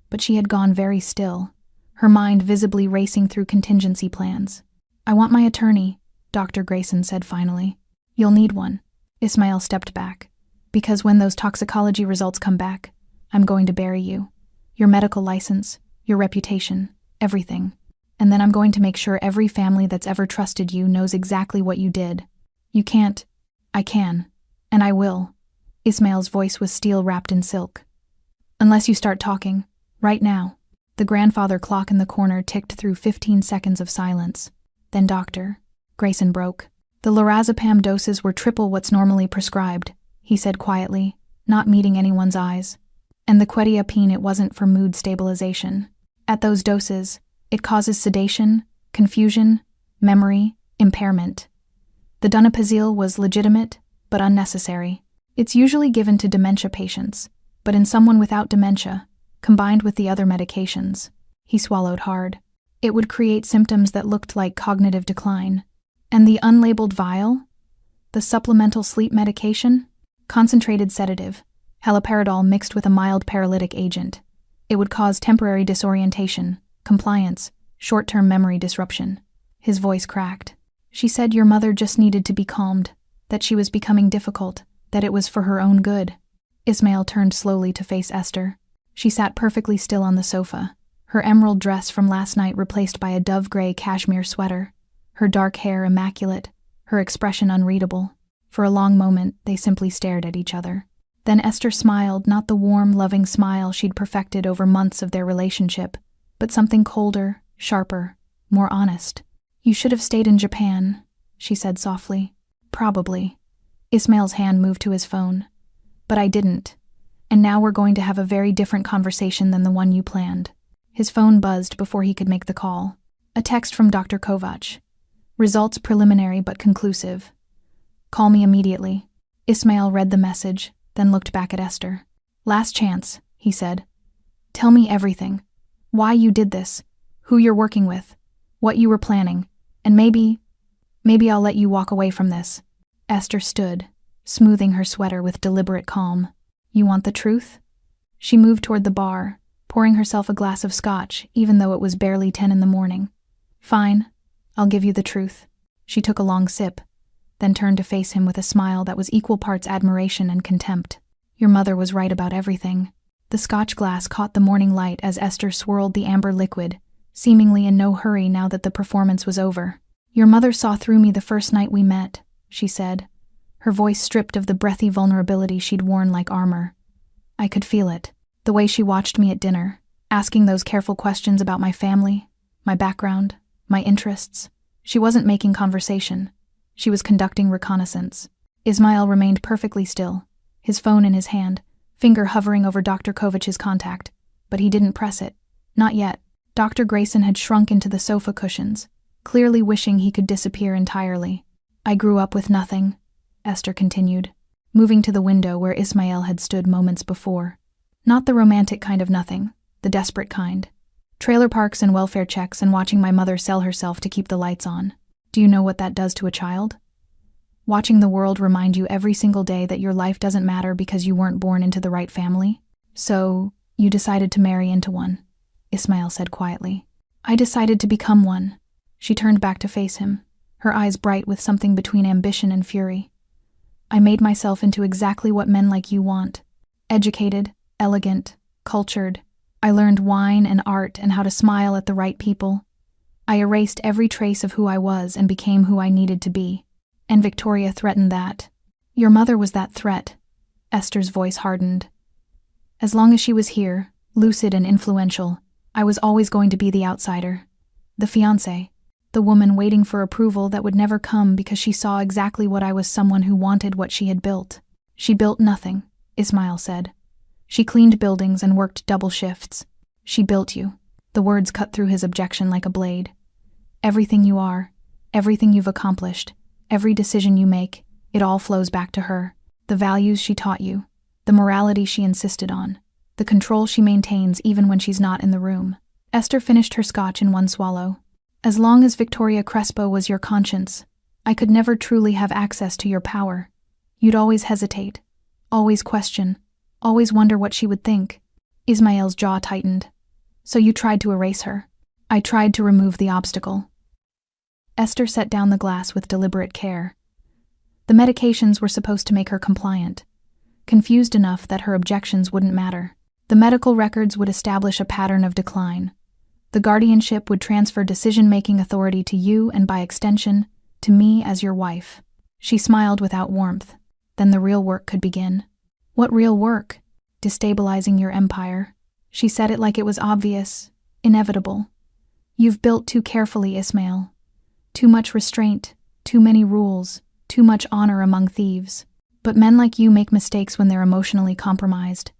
But she had gone very still, her mind visibly racing through contingency plans. I want my attorney, Dr. Grayson said finally. You'll need one. Ismail stepped back. Because when those toxicology results come back, I'm going to bury you. Your medical license, your reputation, everything. And then I'm going to make sure every family that's ever trusted you knows exactly what you did. You can't. I can. And I will. Ismail's voice was steel wrapped in silk. Unless you start talking. Right now. The grandfather clock in the corner ticked through 15 seconds of silence. Then Dr. Grayson broke. The lorazepam doses were triple what's normally prescribed, he said quietly, not meeting anyone's eyes. And the quetiapine, it wasn't for mood stabilization. At those doses, it causes sedation, confusion, memory, impairment. The donepezil was legitimate, but unnecessary. It's usually given to dementia patients, but in someone without dementia, combined with the other medications, he swallowed hard. It would create symptoms that looked like cognitive decline. And the unlabeled vial? The supplemental sleep medication? Concentrated sedative, haloperidol mixed with a mild paralytic agent. It would cause temporary disorientation, compliance, short-term memory disruption. His voice cracked. She said your mother just needed to be calmed, that she was becoming difficult, that it was for her own good. Ismail turned slowly to face Esther. She sat perfectly still on the sofa, her emerald dress from last night replaced by a dove-gray cashmere sweater, her dark hair immaculate, her expression unreadable. For a long moment, they simply stared at each other. Then Esther smiled, not the warm, loving smile she'd perfected over months of their relationship, but something colder, sharper, more honest. "You should have stayed in Japan," she said softly. "Probably." Ismail's hand moved to his phone. "But I didn't. And now we're going to have a very different conversation than the one you planned." His phone buzzed before he could make the call. A text from Dr. Kovac. "Results preliminary but conclusive. Call me immediately." Ismail read the message, then looked back at Esther. "Last chance," he said. "Tell me everything. Why you did this, who you're working with, what you were planning, and maybe I'll let you walk away from this." Esther stood, smoothing her sweater with deliberate calm. "You want the truth?" She moved toward the bar, pouring herself a glass of scotch, even though it was barely 10 in the morning. "Fine, I'll give you the truth." She took a long sip, then turned to face him with a smile that was equal parts admiration and contempt. "Your mother was right about everything." The scotch glass caught the morning light as Esther swirled the amber liquid, seemingly in no hurry now that the performance was over. "Your mother saw through me the first night we met," she said, her voice stripped of the breathy vulnerability she'd worn like armor. "I could feel it. The way she watched me at dinner, asking those careful questions about my family, my background, my interests. She wasn't making conversation. She was conducting reconnaissance." Ismail remained perfectly still, his phone in his hand, finger hovering over Dr. Kovac's contact, but he didn't press it. Not yet. Dr. Grayson had shrunk into the sofa cushions, clearly wishing he could disappear entirely. "I grew up with nothing," Esther continued, moving to the window where Ismail had stood moments before. "Not the romantic kind of nothing, the desperate kind. Trailer parks and welfare checks and watching my mother sell herself to keep the lights on. Do you know what that does to a child? Watching the world remind you every single day that your life doesn't matter because you weren't born into the right family. So, you decided to marry into one," Ismail said quietly. "I decided to become one." She turned back to face him, her eyes bright with something between ambition and fury. "I made myself into exactly what men like you want. Educated, elegant, cultured. I learned wine and art and how to smile at the right people. I erased every trace of who I was and became who I needed to be. And Victoria threatened that." "Your mother was that threat." Esther's voice hardened. "As long as she was here, lucid and influential, I was always going to be the outsider. The fiancée. The woman waiting for approval that would never come because she saw exactly what I was, someone who wanted what she had built." "She built nothing," Ismail said. "She cleaned buildings and worked double shifts. She built you." The words cut through his objection like a blade. "Everything you are, everything you've accomplished, every decision you make, it all flows back to her. The values she taught you, the morality she insisted on, the control she maintains even when she's not in the room." Esther finished her scotch in one swallow. "As long as Victoria Crespo was your conscience, I could never truly have access to your power. You'd always hesitate, always question, always wonder what she would think." Ismail's jaw tightened. "So you tried to erase her." "I tried to remove the obstacle." Esther set down the glass with deliberate care. The medications were supposed to make her compliant, confused enough that her objections wouldn't matter. The medical records would establish a pattern of decline. The guardianship would transfer decision-making authority to you and, by extension, to me as your wife. She smiled without warmth. Then the real work could begin. "What real work?" "Destabilizing your empire." She said it like it was obvious, inevitable. "You've built too carefully, Ismail. Too much restraint, too many rules, too much honor among thieves. But men like you make mistakes when they're emotionally compromised.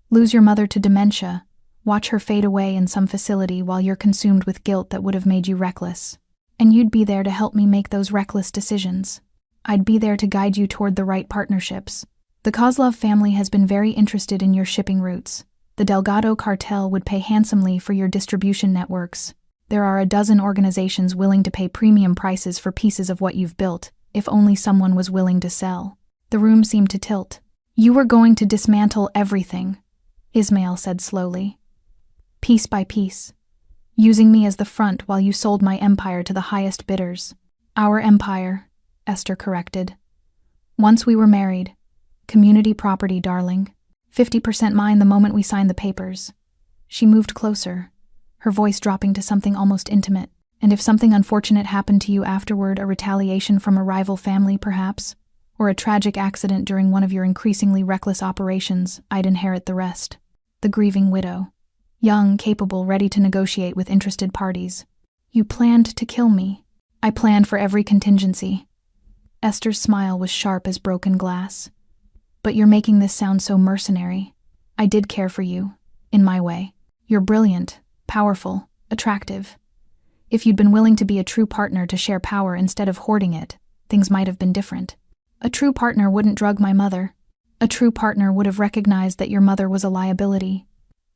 Lose your mother to dementia, watch her fade away in some facility while you're consumed with guilt that would have made you reckless. And you'd be there to help me make those reckless decisions. I'd be there to guide you toward the right partnerships. The Kozlov family has been very interested in your shipping routes. The Delgado cartel would pay handsomely for your distribution networks. There are a dozen organizations willing to pay premium prices for pieces of what you've built, if only someone was willing to sell." The room seemed to tilt. "You were going to dismantle everything," Ismail said slowly. "Piece by piece. Using me as the front while you sold my empire to the highest bidders." "Our empire," Esther corrected. "Once we were married. Community property, darling. 50% mine the moment we signed the papers." She moved closer, her voice dropping to something almost intimate. "And if something unfortunate happened to you afterward, a retaliation from a rival family, perhaps? or a tragic accident during one of your increasingly reckless operations, I'd inherit the rest. The grieving widow. Young, capable, ready to negotiate with interested parties. You planned to kill me. I planned for every contingency. Esther's smile was sharp as broken glass. But you're making this sound so mercenary. I did care for you, in my way. You're brilliant, powerful, attractive. If you'd been willing to be a true partner to share power instead of hoarding it, things might have been different. A true partner wouldn't drug my mother. A true partner would have recognized that your mother was a liability.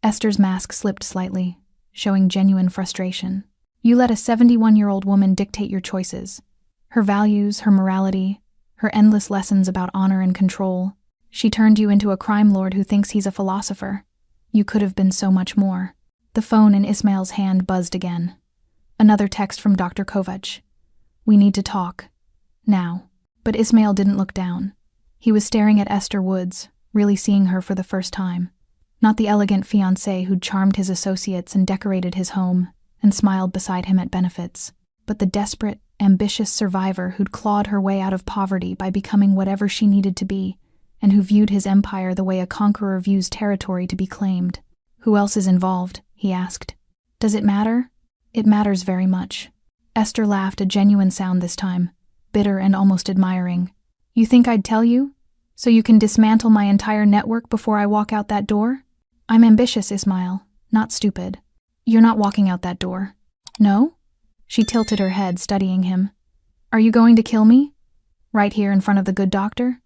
Esther's mask slipped slightly, showing genuine frustration. You let a 71-year-old woman dictate your choices. Her values, her morality, her endless lessons about honor and control. She turned you into a crime lord who thinks he's a philosopher. You could have been so much more. The phone in Ismail's hand buzzed again. Another text from Dr. Kovac. We need to talk. Now. But Ismail didn't look down. He was staring at Esther Woods, really seeing her for the first time. Not the elegant fiancée who'd charmed his associates and decorated his home and smiled beside him at benefits, but the desperate, ambitious survivor who'd clawed her way out of poverty by becoming whatever she needed to be, and who viewed his empire the way a conqueror views territory to be claimed. Who else is involved? He asked. Does it matter? It matters very much. Esther laughed, a genuine sound this time, bitter and almost admiring. You think I'd tell you? So you can dismantle my entire network before I walk out that door? I'm ambitious, Ismail, not stupid. You're not walking out that door. No? She tilted her head, studying him. Are you going to kill me? Right here in front of the good doctor?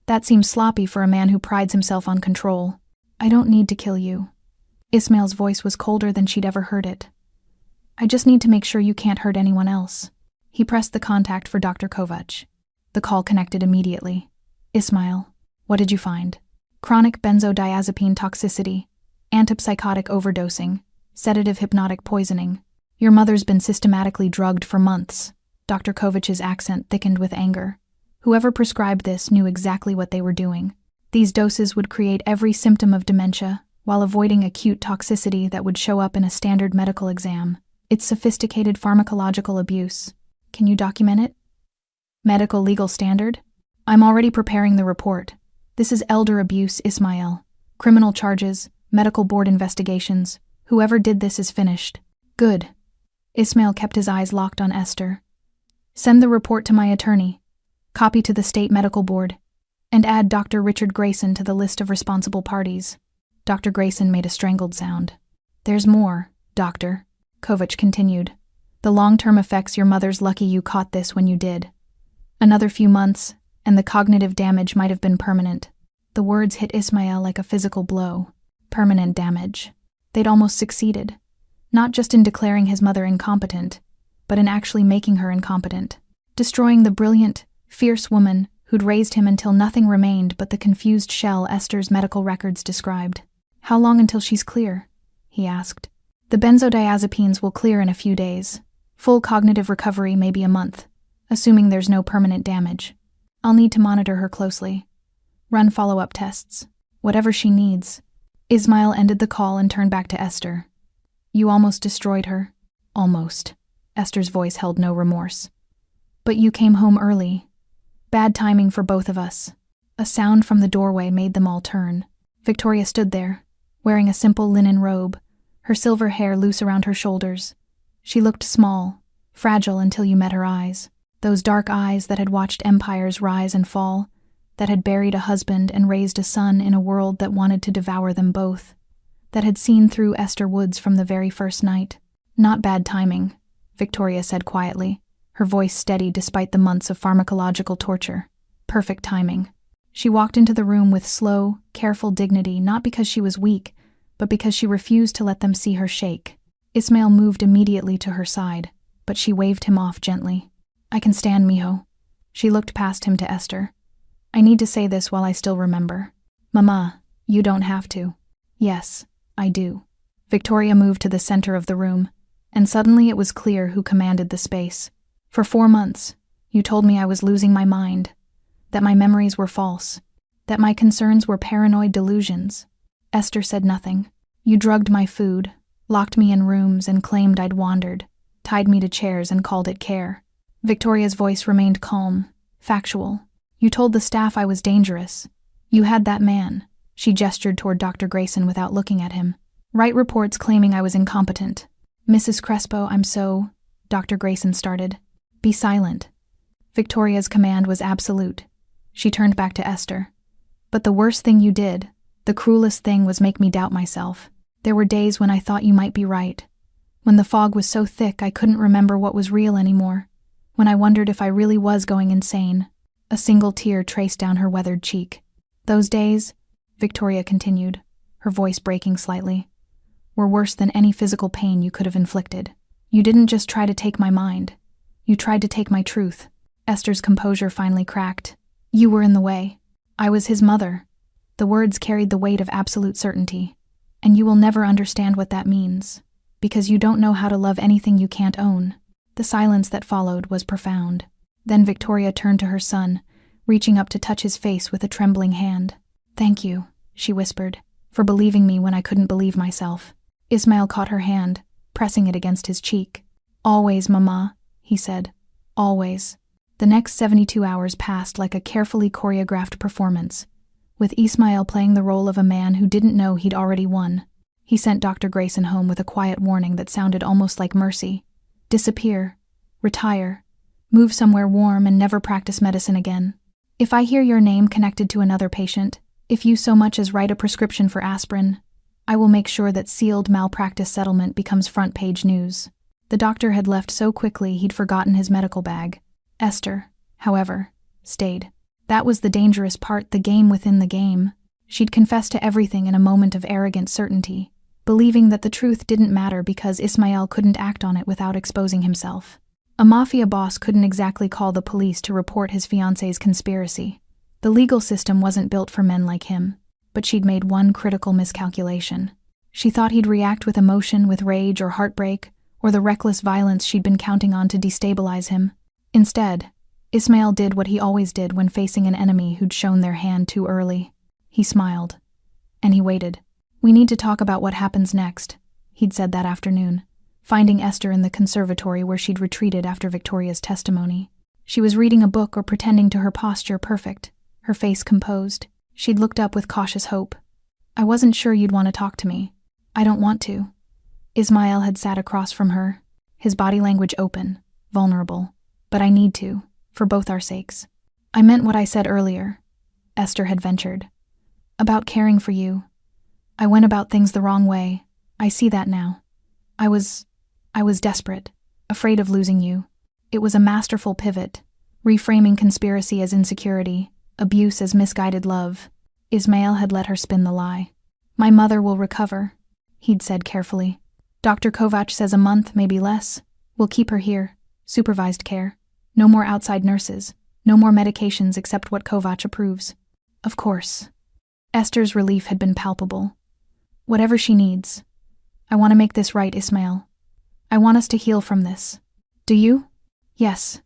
That seems sloppy for a man who prides himself on control. I don't need to kill you. Ismail's voice was colder than she'd ever heard it. I just need to make sure you can't hurt anyone else. He pressed the contact for Dr. Kovac. The call connected immediately. Ismail, what did you find? Chronic benzodiazepine toxicity, antipsychotic overdosing, sedative hypnotic poisoning. Your mother's been systematically drugged for months. Dr. Kovac's accent thickened with anger. Whoever prescribed this knew exactly what they were doing. These doses would create every symptom of dementia, while avoiding acute toxicity that would show up in a standard medical exam. It's sophisticated pharmacological abuse. Can you document it? Medical legal standard? I'm already preparing the report. This is elder abuse, Ismail. Criminal charges, medical board investigations. Whoever did this is finished. Good. Ismail kept his eyes locked on Esther. Send the report to my attorney. Copy to the state medical board. And add Dr. Richard Grayson to the list of responsible parties. Dr. Grayson made a strangled sound. There's more, Doctor. Kovac continued. The long-term effects your mother's lucky you caught this when you did. Another few months, and the cognitive damage might have been permanent. The words hit Ismail like a physical blow. Permanent damage. They'd almost succeeded. Not just in declaring his mother incompetent, but in actually making her incompetent. Destroying the brilliant, fierce woman who'd raised him until nothing remained but the confused shell Esther's medical records described. How long until she's clear? He asked. The benzodiazepines will clear in a few days. Full cognitive recovery may be a month, assuming there's no permanent damage. I'll need to monitor her closely. Run follow-up tests. Whatever she needs. Ismail ended the call and turned back to Esther. You almost destroyed her. Almost. Esther's voice held no remorse. But you came home early. Bad timing for both of us. A sound from the doorway made them all turn. Victoria stood there, wearing a simple linen robe, her silver hair loose around her shoulders. She looked small, fragile until you met her eyes. Those dark eyes that had watched empires rise and fall, that had buried a husband and raised a son in a world that wanted to devour them both, that had seen through Esther Woods from the very first night. Not bad timing, Victoria said quietly, her voice steady despite the months of pharmacological torture. Perfect timing. She walked into the room with slow, careful dignity, not because she was weak, but because she refused to let them see her shake. Ismail moved immediately to her side, but she waved him off gently. I can stand, mijo. She looked past him to Esther. I need to say this while I still remember. Mama, you don't have to. Yes, I do. Victoria moved to the center of the room, and suddenly it was clear who commanded the space. For 4 months, you told me I was losing my mind, that my memories were false, that my concerns were paranoid delusions. Esther said nothing. You drugged my food, locked me in rooms and claimed I'd wandered, tied me to chairs and called it care. Victoria's voice remained calm, factual. You told the staff I was dangerous. You had that man. She gestured toward Dr. Grayson without looking at him. Write reports claiming I was incompetent. Mrs. Crespo, I'm so... Dr. Grayson started. Be silent. Victoria's command was absolute. She turned back to Esther. But the worst thing you did, the cruelest thing, was make me doubt myself. There were days when I thought you might be right. When the fog was so thick I couldn't remember what was real anymore. When I wondered if I really was going insane. A single tear traced down her weathered cheek. Those days, Victoria continued, her voice breaking slightly, were worse than any physical pain you could have inflicted. You didn't just try to take my mind. You tried to take my truth. Esther's composure finally cracked. You were in the way. I was his mother. The words carried the weight of absolute certainty. And you will never understand what that means, because you don't know how to love anything you can't own. The silence that followed was profound. Then Victoria turned to her son, reaching up to touch his face with a trembling hand. Thank you, she whispered, for believing me when I couldn't believe myself. Ismail caught her hand, pressing it against his cheek. Always, Mama, he said. Always. The next 72 hours passed like a carefully choreographed performance, with Ismail playing the role of a man who didn't know he'd already won. He sent Dr. Grayson home with a quiet warning that sounded almost like mercy. Disappear. Retire. Move somewhere warm and never practice medicine again. If I hear your name connected to another patient, if you so much as write a prescription for aspirin, I will make sure that sealed malpractice settlement becomes front-page news. The doctor had left so quickly he'd forgotten his medical bag. Esther, however, stayed. That was the dangerous part, the game within the game. She'd confessed to everything in a moment of arrogant certainty, believing that the truth didn't matter because Ismail couldn't act on it without exposing himself. A mafia boss couldn't exactly call the police to report his fiancée's conspiracy. The legal system wasn't built for men like him, but she'd made one critical miscalculation. She thought he'd react with emotion, with rage or heartbreak, or the reckless violence she'd been counting on to destabilize him. Instead, Ismail did what he always did when facing an enemy who'd shown their hand too early. He smiled. And he waited. We need to talk about what happens next, he'd said that afternoon, finding Esther in the conservatory where she'd retreated after Victoria's testimony. She was reading a book or pretending to her posture perfect, her face composed. She'd looked up with cautious hope. I wasn't sure you'd want to talk to me. I don't want to. Ismail had sat across from her, his body language open, vulnerable. But I need to, for both our sakes. I meant what I said earlier, Esther had ventured. About caring for you. I went about things the wrong way. I see that now. I was desperate, afraid of losing you. It was a masterful pivot, reframing conspiracy as insecurity, abuse as misguided love. Ismail had let her spin the lie. My mother will recover, he'd said carefully. Dr. Kovac says a month, maybe less. We'll keep her here. Supervised care. No more outside nurses. No more medications except what Kovac approves. Of course. Esther's relief had been palpable. Whatever she needs. I want to make this right, Ismail. I want us to heal from this. Do you? Yes.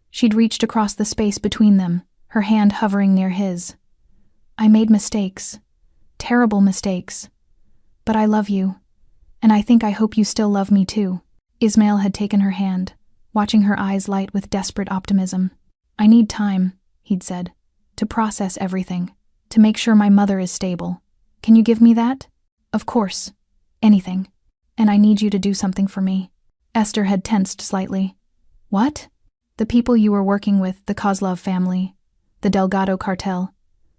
She'd reached across the space between them, her hand hovering near his. I made mistakes. Terrible mistakes. But I love you. And I hope you still love me too. Ismail had taken her hand, watching her eyes light with desperate optimism. I need time, he'd said, to process everything, to make sure my mother is stable. Can you give me that? Of course. Anything. And I need you to do something for me. Esther had tensed slightly. What? The people you were working with, the Kozlov family, the Delgado cartel,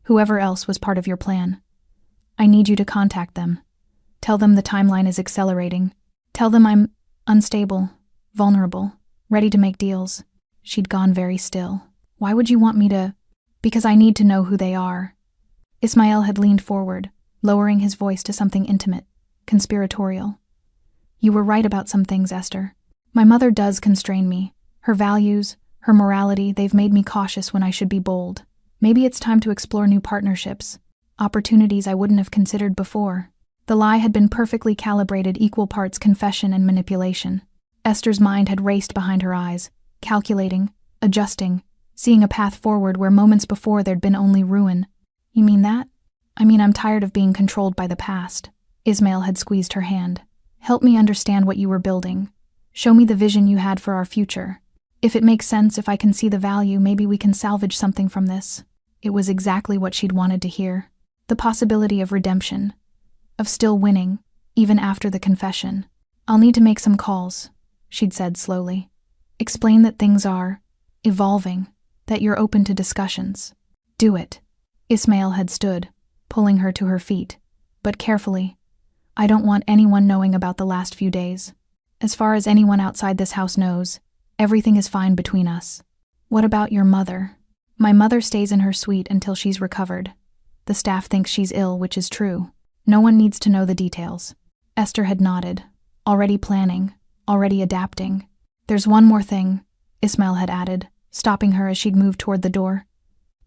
whoever else was part of your plan. I need you to contact them. Tell them the timeline is accelerating. Tell them I'm unstable, vulnerable, ready to make deals. She'd gone very still. Why would you want me to? Because I need to know who they are. Ismail had leaned forward, lowering his voice to something intimate, conspiratorial. You were right about some things, Esther. My mother does constrain me. Her values, her morality, they've made me cautious when I should be bold. Maybe it's time to explore new partnerships, opportunities I wouldn't have considered before. The lie had been perfectly calibrated, equal parts confession and manipulation. Esther's mind had raced behind her eyes, calculating, adjusting, seeing a path forward where moments before there'd been only ruin. You mean that? I mean, I'm tired of being controlled by the past. Ismail had squeezed her hand. Help me understand what you were building. Show me the vision you had for our future. If it makes sense, if I can see the value, maybe we can salvage something from this. It was exactly what she'd wanted to hear. The possibility of redemption. Of still winning, even after the confession. I'll need to make some calls, she'd said slowly. Explain that things are evolving, that you're open to discussions. Do it. Ismail had stood, pulling her to her feet, but carefully. I don't want anyone knowing about the last few days. As far as anyone outside this house knows, everything is fine between us. What about your mother? My mother stays in her suite until she's recovered. The staff thinks she's ill, which is true. No one needs to know the details. Esther had nodded, already planning, already adapting. There's one more thing, Ismail had added, stopping her as she'd moved toward the door.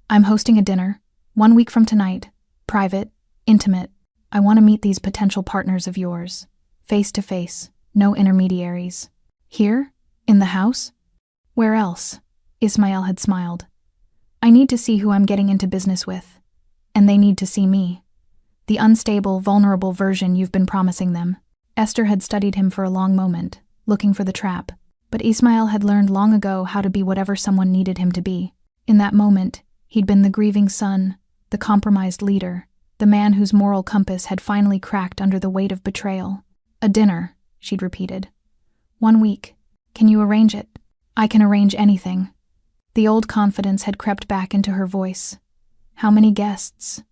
I'm hosting a dinner, 1 week from tonight, private, intimate. I want to meet these potential partners of yours. Face to face, no intermediaries. Here? In the house? Where else? Ismail had smiled. I need to see who I'm getting into business with. And they need to see me. The unstable, vulnerable version you've been promising them. Esther had studied him for a long moment, looking for the trap. But Ismail had learned long ago how to be whatever someone needed him to be. In that moment, he'd been the grieving son, the compromised leader, the man whose moral compass had finally cracked under the weight of betrayal. A dinner, she'd repeated. 1 week. Can you arrange it? I can arrange anything. The old confidence had crept back into her voice. How many guests?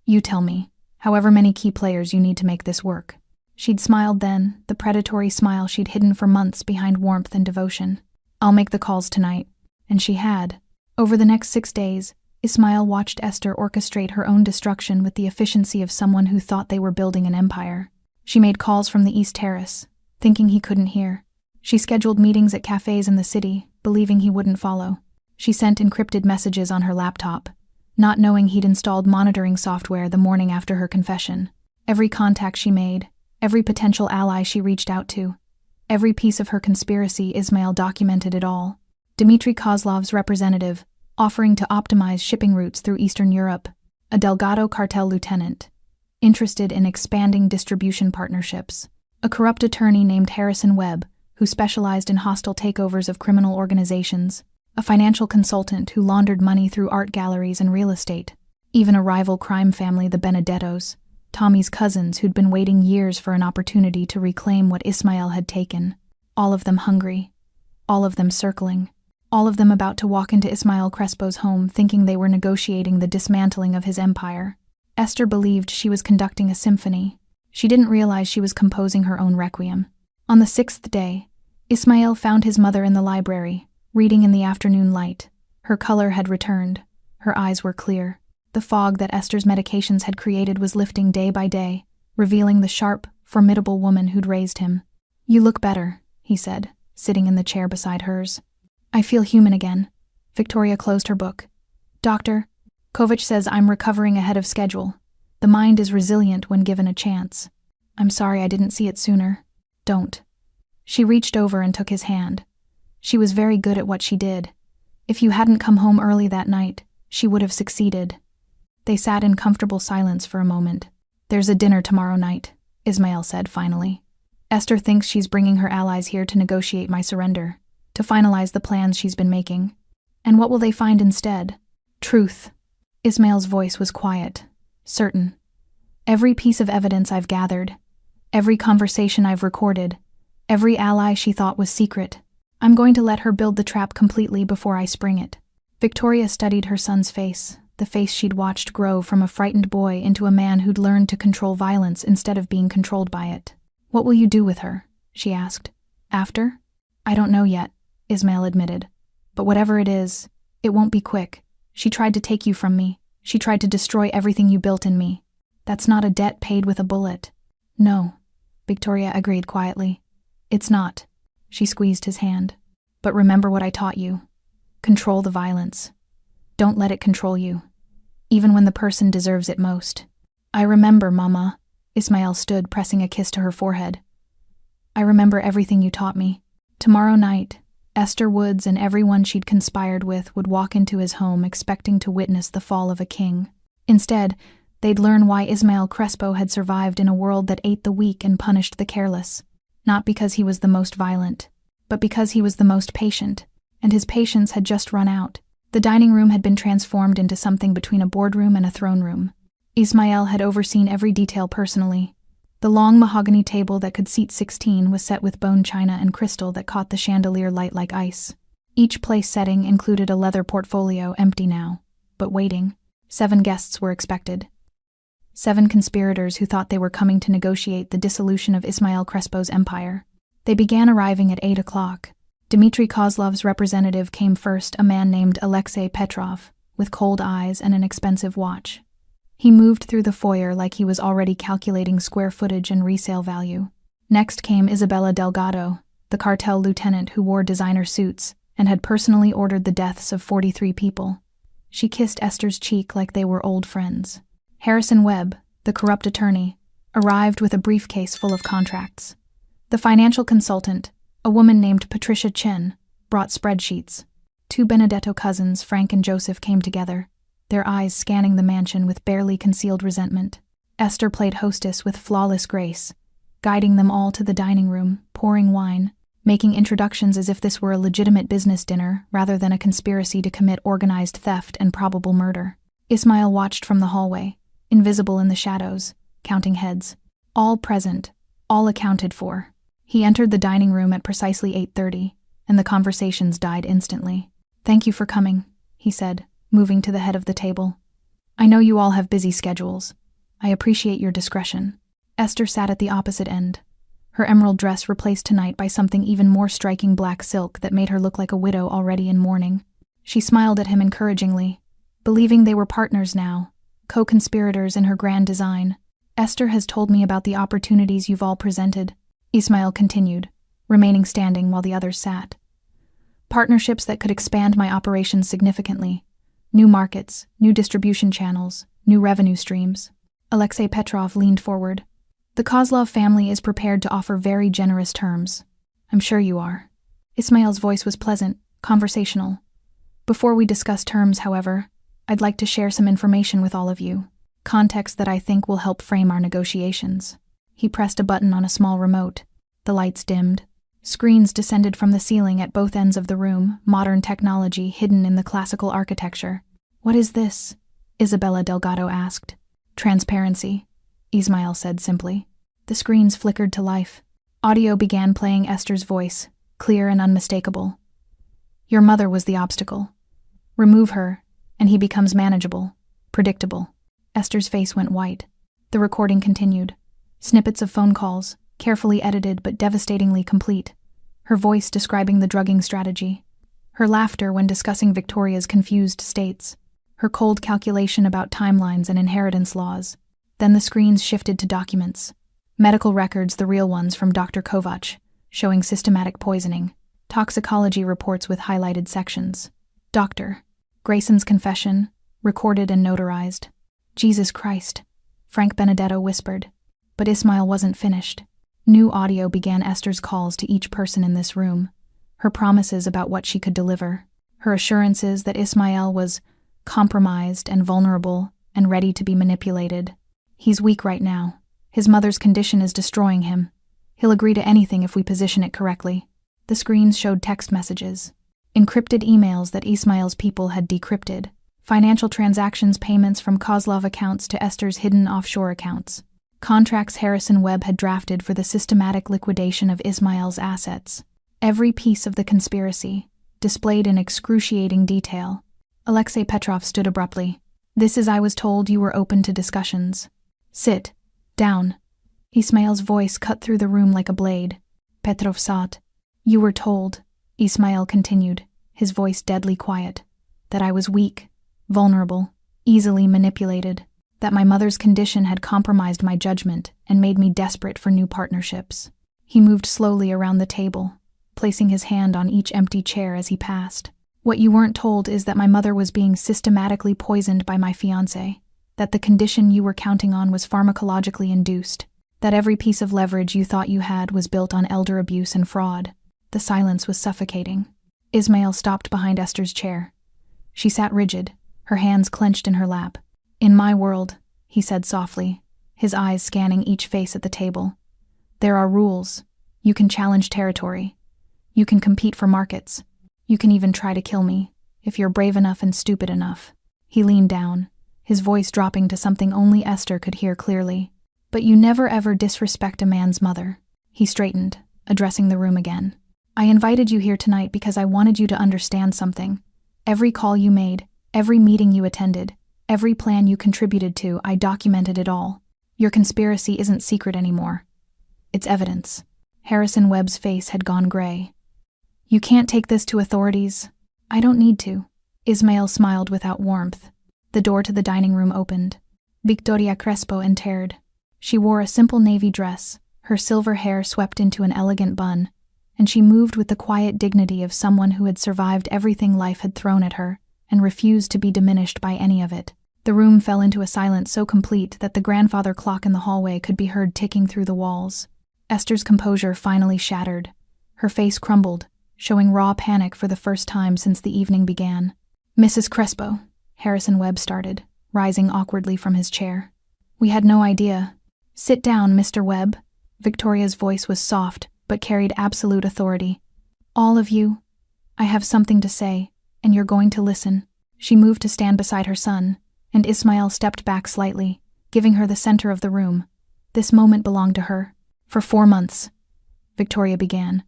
You tell me. However many key players you need to make this work. She'd smiled then, the predatory smile she'd hidden for months behind warmth and devotion. I'll make the calls tonight. And she had. Over the next 6 days, Ismail watched Esther orchestrate her own destruction with the efficiency of someone who thought they were building an empire. She made calls from the East Terrace, thinking he couldn't hear. She scheduled meetings at cafes in the city, believing he wouldn't follow. She sent encrypted messages on her laptop, not knowing he'd installed monitoring software the morning after her confession. Every contact she made, every potential ally she reached out to, every piece of her conspiracy, Ismail documented it all. Dmitry Kozlov's representative, offering to optimize shipping routes through Eastern Europe, a Delgado cartel lieutenant, interested in expanding distribution partnerships, a corrupt attorney named Harrison Webb, who specialized in hostile takeovers of criminal organizations, a financial consultant who laundered money through art galleries and real estate, even a rival crime family, the Benedettos, Tommy's cousins who'd been waiting years for an opportunity to reclaim what Ismail had taken. All of them hungry, all of them circling, all of them about to walk into Ismail Crespo's home thinking they were negotiating the dismantling of his empire. Esther believed she was conducting a symphony. She didn't realize she was composing her own requiem. On the 6th day, Ismail found his mother in the library, reading in the afternoon light. Her color had returned. Her eyes were clear. The fog that Esther's medications had created was lifting day by day, revealing the sharp, formidable woman who'd raised him. You look better, he said, sitting in the chair beside hers. I feel human again. Victoria closed her book. Doctor, Kovac says I'm recovering ahead of schedule. The mind is resilient when given a chance. I'm sorry I didn't see it sooner. Don't. She reached over and took his hand. She was very good at what she did. If you hadn't come home early that night, she would have succeeded. They sat in comfortable silence for a moment. There's a dinner tomorrow night, Ismail said finally. Esther thinks she's bringing her allies here to negotiate my surrender, to finalize the plans she's been making. And what will they find instead? Truth. Ismail's voice was quiet, certain. Every piece of evidence I've gathered, every conversation I've recorded, every ally she thought was secret. I'm going to let her build the trap completely before I spring it. Victoria studied her son's face, the face she'd watched grow from a frightened boy into a man who'd learned to control violence instead of being controlled by it. What will you do with her? She asked. After? I don't know yet, Ismail admitted. But whatever it is, it won't be quick. She tried to take you from me. She tried to destroy everything you built in me. That's not a debt paid with a bullet. No, Victoria agreed quietly. It's not. She squeezed his hand. But remember what I taught you. Control the violence. Don't let it control you, even when the person deserves it most. I remember, Mama. Ismail stood, pressing a kiss to her forehead. I remember everything you taught me. Tomorrow night, Esther Woods and everyone she'd conspired with would walk into his home expecting to witness the fall of a king. Instead, they'd learn why Ismail Crespo had survived in a world that ate the weak and punished the careless. Not because he was the most violent, but because he was the most patient. and his patience had just run out. The dining room had been transformed into something between a boardroom and a throne room. Ismail had overseen every detail personally. The long mahogany table that could seat 16 was set with bone china and crystal that caught the chandelier light like ice. Each place setting included a leather portfolio, empty now, but waiting. 7 guests were expected. 7 conspirators who thought they were coming to negotiate the dissolution of Ismail Crespo's empire. They began arriving at 8 o'clock. Dmitry Kozlov's representative came first, a man named Alexei Petrov, with cold eyes and an expensive watch. He moved through the foyer like he was already calculating square footage and resale value. Next came Isabella Delgado, the cartel lieutenant who wore designer suits and had personally ordered the deaths of 43 people. She kissed Esther's cheek like they were old friends. Harrison Webb, the corrupt attorney, arrived with a briefcase full of contracts. The financial consultant, a woman named Patricia Chen, brought spreadsheets. 2 Benedetto cousins, Frank and Joseph, came together, their eyes scanning the mansion with barely concealed resentment. Esther played hostess with flawless grace, guiding them all to the dining room, pouring wine, making introductions as if this were a legitimate business dinner rather than a conspiracy to commit organized theft and probable murder. Ismail watched from the hallway, invisible in the shadows, counting heads. All present, all accounted for. He entered the dining room at precisely 8:30, and the conversations died instantly. "Thank you for coming," he said, moving to the head of the table. "I know you all have busy schedules. I appreciate your discretion." Esther sat at the opposite end, her emerald dress replaced tonight by something even more striking, black silk that made her look like a widow already in mourning. She smiled at him encouragingly, believing they were partners now, co-conspirators in her grand design. "Esther has told me about the opportunities you've all presented," Ismail continued, remaining standing while the others sat. "Partnerships that could expand my operations significantly. New markets, new distribution channels, new revenue streams." Alexei Petrov leaned forward. "The Kozlov family is prepared to offer very generous terms. I'm sure you are." Ismail's voice was pleasant, conversational. "Before we discuss terms, however, I'd like to share some information with all of you, context that I think will help frame our negotiations." He pressed a button on a small remote. The lights dimmed. Screens descended from the ceiling at both ends of the room, modern technology hidden in the classical architecture. "What is this?" Isabella Delgado asked. "Transparency," Ismail said simply. The screens flickered to life. Audio began playing, Esther's voice, clear and unmistakable. "Your mother was the obstacle. Remove her, and he becomes manageable, predictable." Esther's face went white. The recording continued. Snippets of phone calls, carefully edited but devastatingly complete. Her voice describing the drugging strategy. Her laughter when discussing Victoria's confused states. Her cold calculation about timelines and inheritance laws. Then the screens shifted to documents. Medical records, the real ones from Dr. Kovac, showing systematic poisoning. Toxicology reports with highlighted sections. Dr. Grayson's confession, recorded and notarized. "Jesus Christ," Frank Benedetto whispered. But Ismail wasn't finished. New audio began, Esther's calls to each person in this room, her promises about what she could deliver, her assurances that Ismail was compromised and vulnerable and ready to be manipulated. "He's weak right now. His mother's condition is destroying him. He'll agree to anything if we position it correctly." The screens showed text messages, encrypted emails that Ismail's people had decrypted, financial transactions, payments from Kozlov accounts to Esther's hidden offshore accounts. Contracts Harrison Webb had drafted for the systematic liquidation of Ismail's assets. Every piece of the conspiracy, displayed in excruciating detail. Alexei Petrov stood abruptly. "This is, I was told you were open to discussions." "Sit down." Ismail's voice cut through the room like a blade. Petrov sat. "You were told," Ismail continued, his voice deadly quiet, "that I was weak, vulnerable, easily manipulated. That my mother's condition had compromised my judgment and made me desperate for new partnerships." He moved slowly around the table, placing his hand on each empty chair as he passed. "What you weren't told is that my mother was being systematically poisoned by my fiancé, that the condition you were counting on was pharmacologically induced, that every piece of leverage you thought you had was built on elder abuse and fraud." The silence was suffocating. Ismail stopped behind Esther's chair. She sat rigid, her hands clenched in her lap. "In my world," he said softly, his eyes scanning each face at the table, "there are rules. You can challenge territory. You can compete for markets. You can even try to kill me, if you're brave enough and stupid enough." He leaned down, his voice dropping to something only Esther could hear clearly. "But you never ever disrespect a man's mother." He straightened, addressing the room again. "I invited you here tonight because I wanted you to understand something. Every call you made, every meeting you attended, every plan you contributed to, I documented it all. Your conspiracy isn't secret anymore. It's evidence." Harrison Webb's face had gone gray. "You can't take this to authorities." "I don't need to." Ismael smiled without warmth. The door to the dining room opened. Victoria Crespo entered. She wore a simple navy dress, her silver hair swept into an elegant bun, and she moved with the quiet dignity of someone who had survived everything life had thrown at her and refused to be diminished by any of it. The room fell into a silence so complete that the grandfather clock in the hallway could be heard ticking through the walls. Esther's composure finally shattered. Her face crumbled, showing raw panic for the first time since the evening began. "Mrs. Crespo," Harrison Webb started, rising awkwardly from his chair. "We had no idea." "Sit down, Mr. Webb." Victoria's voice was soft, but carried absolute authority. "All of you, I have something to say, and you're going to listen." She moved to stand beside her son, and Ismael stepped back slightly, giving her the center of the room. This moment belonged to her. "For 4 months," Victoria began,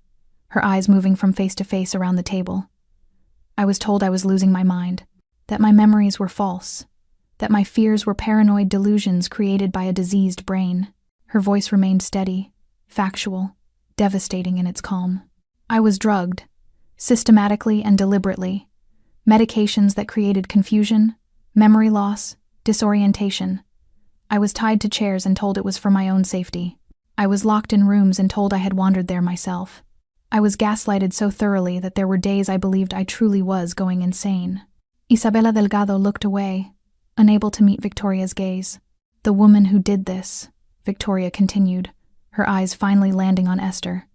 her eyes moving from face to face around the table. "I was told I was losing my mind, that my memories were false, that my fears were paranoid delusions created by a diseased brain." Her voice remained steady, factual, devastating in its calm. "I was drugged, systematically and deliberately. Medications that created confusion, memory loss, disorientation. I was tied to chairs and told it was for my own safety. I was locked in rooms and told I had wandered there myself. I was gaslighted so thoroughly that there were days I believed I truly was going insane." Isabella Delgado looked away, unable to meet Victoria's gaze. "The woman who did this," Victoria continued, her eyes finally landing on Esther,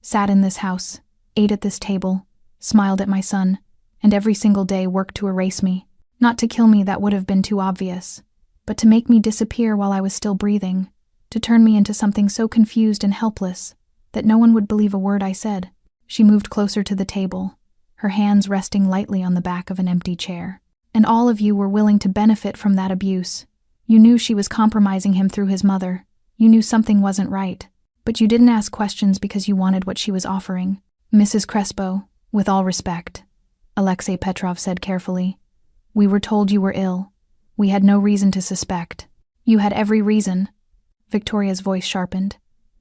"sat in this house, ate at this table, smiled at my son, and every single day worked to erase me. Not to kill me, that would have been too obvious, but to make me disappear while I was still breathing, to turn me into something so confused and helpless that no one would believe a word I said." She moved closer to the table, her hands resting lightly on the back of an empty chair. "And all of you were willing to benefit from that abuse. You knew she was compromising him through his mother. You knew something wasn't right, but you didn't ask questions because you wanted what she was offering." "Mrs. Crespo, with all respect," Alexei Petrov said carefully, "we were told you were ill. We had no reason to suspect." "You had every reason." Victoria's voice sharpened.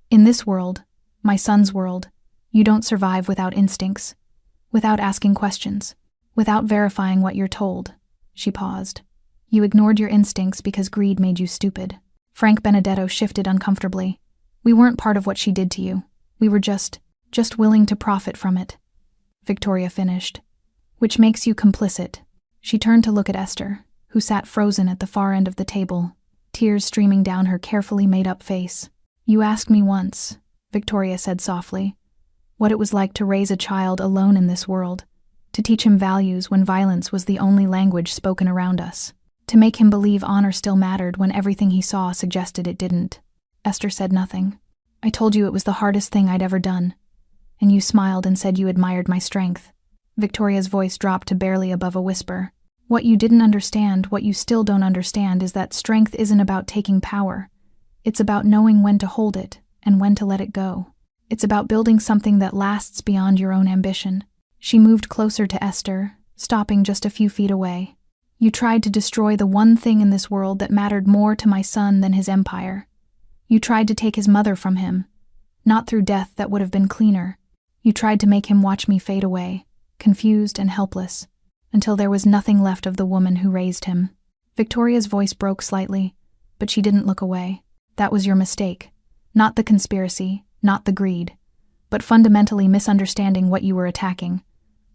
"In this world, my son's world, you don't survive without instincts, without asking questions, without verifying what you're told." She paused. "You ignored your instincts because greed made you stupid." Frank Benedetto shifted uncomfortably. "We weren't part of what she did to you. We were just willing to profit from it." Victoria finished. "Which makes you complicit." She turned to look at Esther, who sat frozen at the far end of the table, tears streaming down her carefully made-up face. "You asked me once," Victoria said softly, "what it was like to raise a child alone in this world, to teach him values when violence was the only language spoken around us, to make him believe honor still mattered when everything he saw suggested it didn't." Esther said nothing. "I told you it was the hardest thing I'd ever done, and you smiled and said you admired my strength." Victoria's voice dropped to barely above a whisper. "What you didn't understand, what you still don't understand, is that strength isn't about taking power. It's about knowing when to hold it and when to let it go. It's about building something that lasts beyond your own ambition." She moved closer to Esther, stopping just a few feet away. "You tried to destroy the one thing in this world that mattered more to my son than his empire. You tried to take his mother from him, not through death that would have been cleaner. You tried to make him watch me fade away, confused and helpless, until there was nothing left of the woman who raised him." Victoria's voice broke slightly, but she didn't look away. "That was your mistake. Not the conspiracy, not the greed, but fundamentally misunderstanding what you were attacking.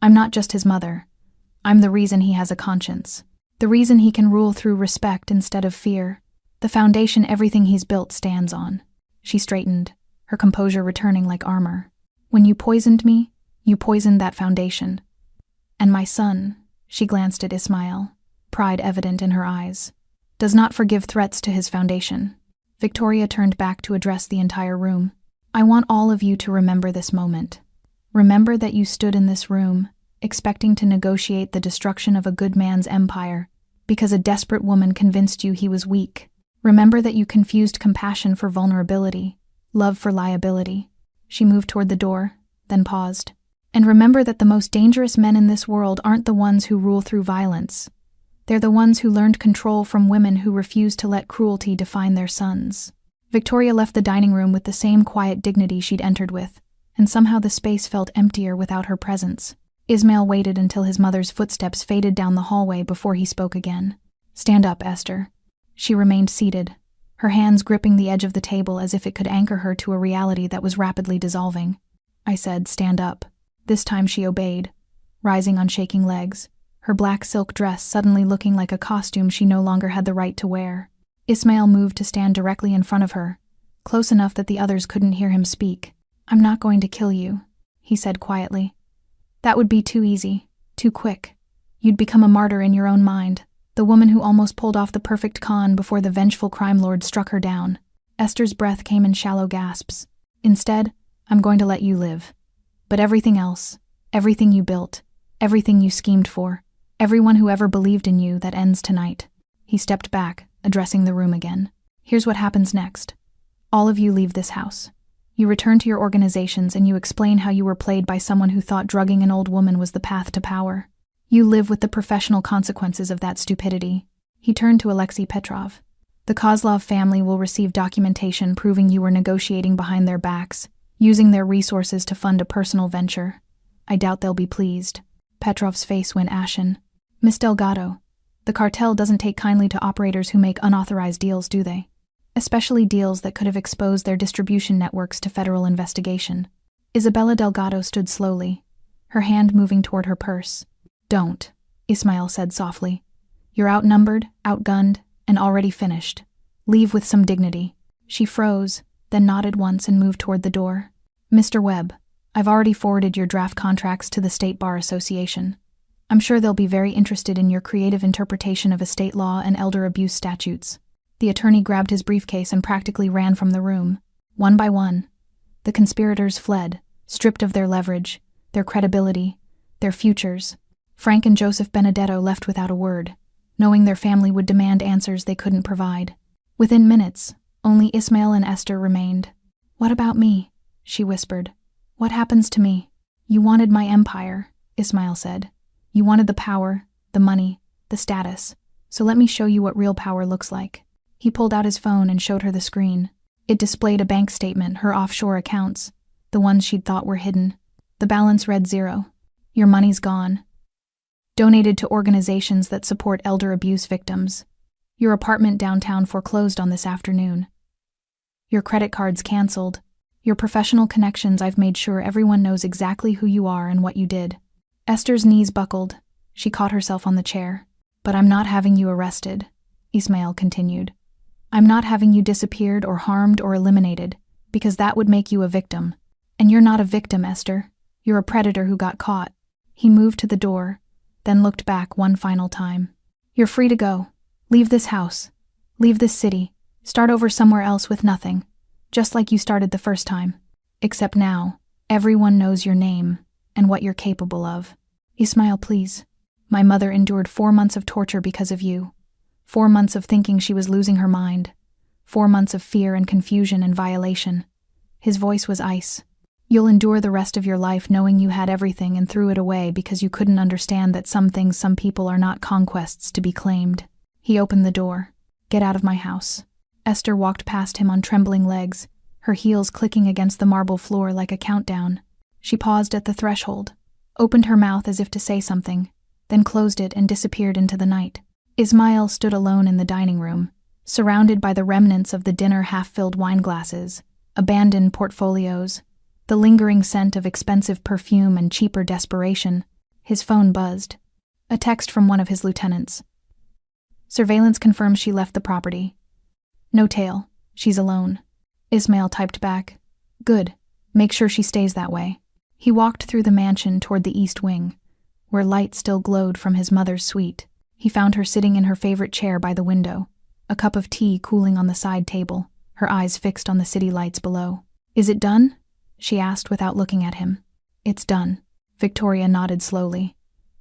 I'm not just his mother. I'm the reason he has a conscience. The reason he can rule through respect instead of fear. The foundation everything he's built stands on." She straightened, her composure returning like armor. "When you poisoned me, you poisoned that foundation. And my son," she glanced at Ismael, pride evident in her eyes, "does not forgive threats to his foundation." Victoria turned back to address the entire room. "I want all of you to remember this moment. Remember that you stood in this room, expecting to negotiate the destruction of a good man's empire, because a desperate woman convinced you he was weak. Remember that you confused compassion for vulnerability, love for liability. She moved toward the door, then paused. And remember that the most dangerous men in this world aren't the ones who rule through violence. They're the ones who learned control from women who refused to let cruelty define their sons. Victoria left the dining room with the same quiet dignity she'd entered with, and somehow the space felt emptier without her presence. Ismail waited until his mother's footsteps faded down the hallway before he spoke again. "Stand up, Esther." She remained seated, her hands gripping the edge of the table as if it could anchor her to a reality that was rapidly dissolving. I said, "Stand up." This time she obeyed, rising on shaking legs, her black silk dress suddenly looking like a costume she no longer had the right to wear. Ismail moved to stand directly in front of her, close enough that the others couldn't hear him speak. "I'm not going to kill you," he said quietly. "That would be too easy, too quick. You'd become a martyr in your own mind, the woman who almost pulled off the perfect con before the vengeful crime lord struck her down." Esther's breath came in shallow gasps. "Instead, I'm going to let you live. But everything else, everything you built, everything you schemed for, everyone who ever believed in you, that ends tonight." He stepped back, addressing the room again. "Here's what happens next. All of you leave this house. You return to your organizations and you explain how you were played by someone who thought drugging an old woman was the path to power. You live with the professional consequences of that stupidity." He turned to Alexei Petrov. "The Kozlov family will receive documentation proving you were negotiating behind their backs, using their resources to fund a personal venture. I doubt they'll be pleased." Petrov's face went ashen. "Miss Delgado, the cartel doesn't take kindly to operators who make unauthorized deals, do they? Especially deals that could have exposed their distribution networks to federal investigation." Isabella Delgado stood slowly, her hand moving toward her purse. "Don't," Ismail said softly. "You're outnumbered, outgunned, and already finished. Leave with some dignity." She froze, then nodded once and moved toward the door. "Mr. Webb, I've already forwarded your draft contracts to the State Bar Association. I'm sure they'll be very interested in your creative interpretation of estate law and elder abuse statutes." The attorney grabbed his briefcase and practically ran from the room. One by one, the conspirators fled, stripped of their leverage, their credibility, their futures. Frank and Joseph Benedetto left without a word, knowing their family would demand answers they couldn't provide. Within minutes, only Ismail and Esther remained. "What about me?" she whispered. "What happens to me?" "You wanted my empire," Ismail said. "You wanted the power, the money, the status. So let me show you what real power looks like." He pulled out his phone and showed her the screen. It displayed a bank statement, her offshore accounts, the ones she'd thought were hidden. The balance read 0. "Your money's gone. Donated to organizations that support elder abuse victims. Your apartment downtown foreclosed on this afternoon. Your credit cards canceled. Your professional connections, I've made sure everyone knows exactly who you are and what you did." Esther's knees buckled. She caught herself on the chair. "But I'm not having you arrested," Ismail continued. "I'm not having you disappeared or harmed or eliminated, because that would make you a victim. And you're not a victim, Esther. You're a predator who got caught." He moved to the door, then looked back one final time. "You're free to go. Leave this house. Leave this city. Start over somewhere else with nothing. Just like you started the first time. Except now, everyone knows your name and what you're capable of." "Ismail, please. My mother endured 4 months of torture because of you. 4 months of thinking she was losing her mind. 4 months of fear and confusion and violation." His voice was ice. "You'll endure the rest of your life knowing you had everything and threw it away because you couldn't understand that some things, some people are not conquests to be claimed." He opened the door. "Get out of my house." Esther walked past him on trembling legs, her heels clicking against the marble floor like a countdown. She paused at the threshold, opened her mouth as if to say something, then closed it and disappeared into the night. Ismail stood alone in the dining room, surrounded by the remnants of the dinner half-filled wine glasses, abandoned portfolios, the lingering scent of expensive perfume and cheaper desperation. His phone buzzed. A text from one of his lieutenants. "Surveillance confirms she left the property. No tail. She's alone." Ismail typed back, "Good. Make sure she stays that way." He walked through the mansion toward the east wing, where light still glowed from his mother's suite. He found her sitting in her favorite chair by the window, a cup of tea cooling on the side table, her eyes fixed on the city lights below. "Is it done?" she asked without looking at him. "It's done." Victoria nodded slowly.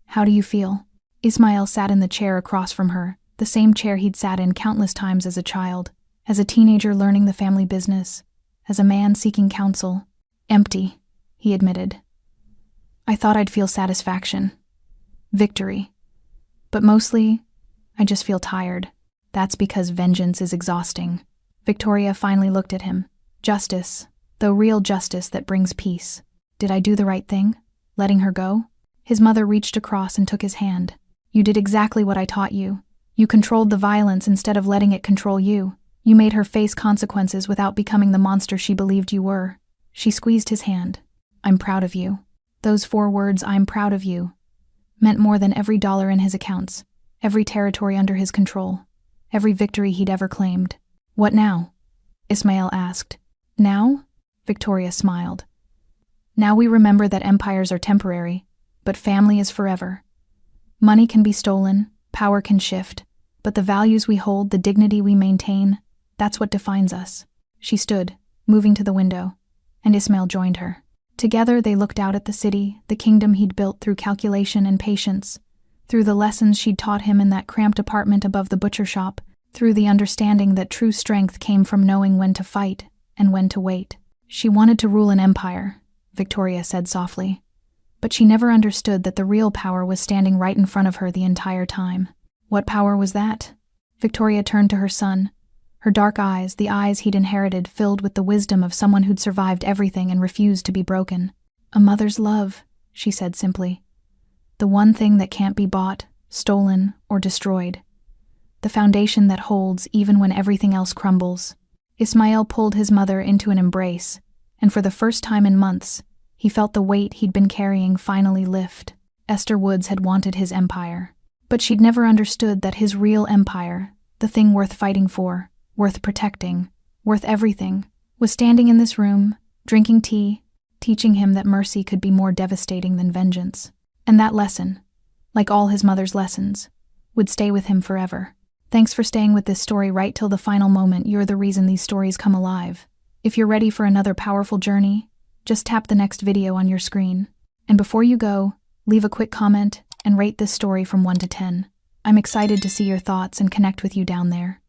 How do you feel? Ismail sat in the chair across from her, the same chair he'd sat in countless times as a child, as a teenager learning the family business, as a man seeking counsel. Empty, he admitted. I thought I'd feel satisfaction. Victory. But mostly, I just feel tired. That's because vengeance is exhausting. Victoria finally looked at him. Justice, though real justice that brings peace. Did I do the right thing? Letting her go? His mother reached across and took his hand. You did exactly what I taught you. You controlled the violence instead of letting it control you. You made her face consequences without becoming the monster she believed you were. She squeezed his hand. I'm proud of you. Those 4 words, I'm proud of you, meant more than every dollar in his accounts, every territory under his control, every victory he'd ever claimed. What now? Ismail asked. Now? Victoria smiled. Now we remember that empires are temporary, but family is forever. Money can be stolen, power can shift, but the values we hold, the dignity we maintain, that's what defines us. She stood, moving to the window, and Ismail joined her. Together they looked out at the city, the kingdom he'd built through calculation and patience, through the lessons she'd taught him in that cramped apartment above the butcher shop, through the understanding that true strength came from knowing when to fight and when to wait. She wanted to rule an empire, Victoria said softly, but she never understood that the real power was standing right in front of her the entire time. What power was that? Victoria turned to her son, her dark eyes, the eyes he'd inherited, filled with the wisdom of someone who'd survived everything and refused to be broken. A mother's love, she said simply. The one thing that can't be bought, stolen, or destroyed. The foundation that holds even when everything else crumbles. Ismail pulled his mother into an embrace, and for the first time in months, he felt the weight he'd been carrying finally lift. Esther Woods had wanted his empire, but she'd never understood that his real empire, the thing worth fighting for, worth protecting, worth everything, was standing in this room, drinking tea, teaching him that mercy could be more devastating than vengeance. And that lesson, like all his mother's lessons, would stay with him forever. Thanks for staying with this story right till the final moment. You're the reason these stories come alive. If you're ready for another powerful journey, just tap the next video on your screen. And before you go, leave a quick comment and rate this story from 1 to 10. I'm excited to see your thoughts and connect with you down there.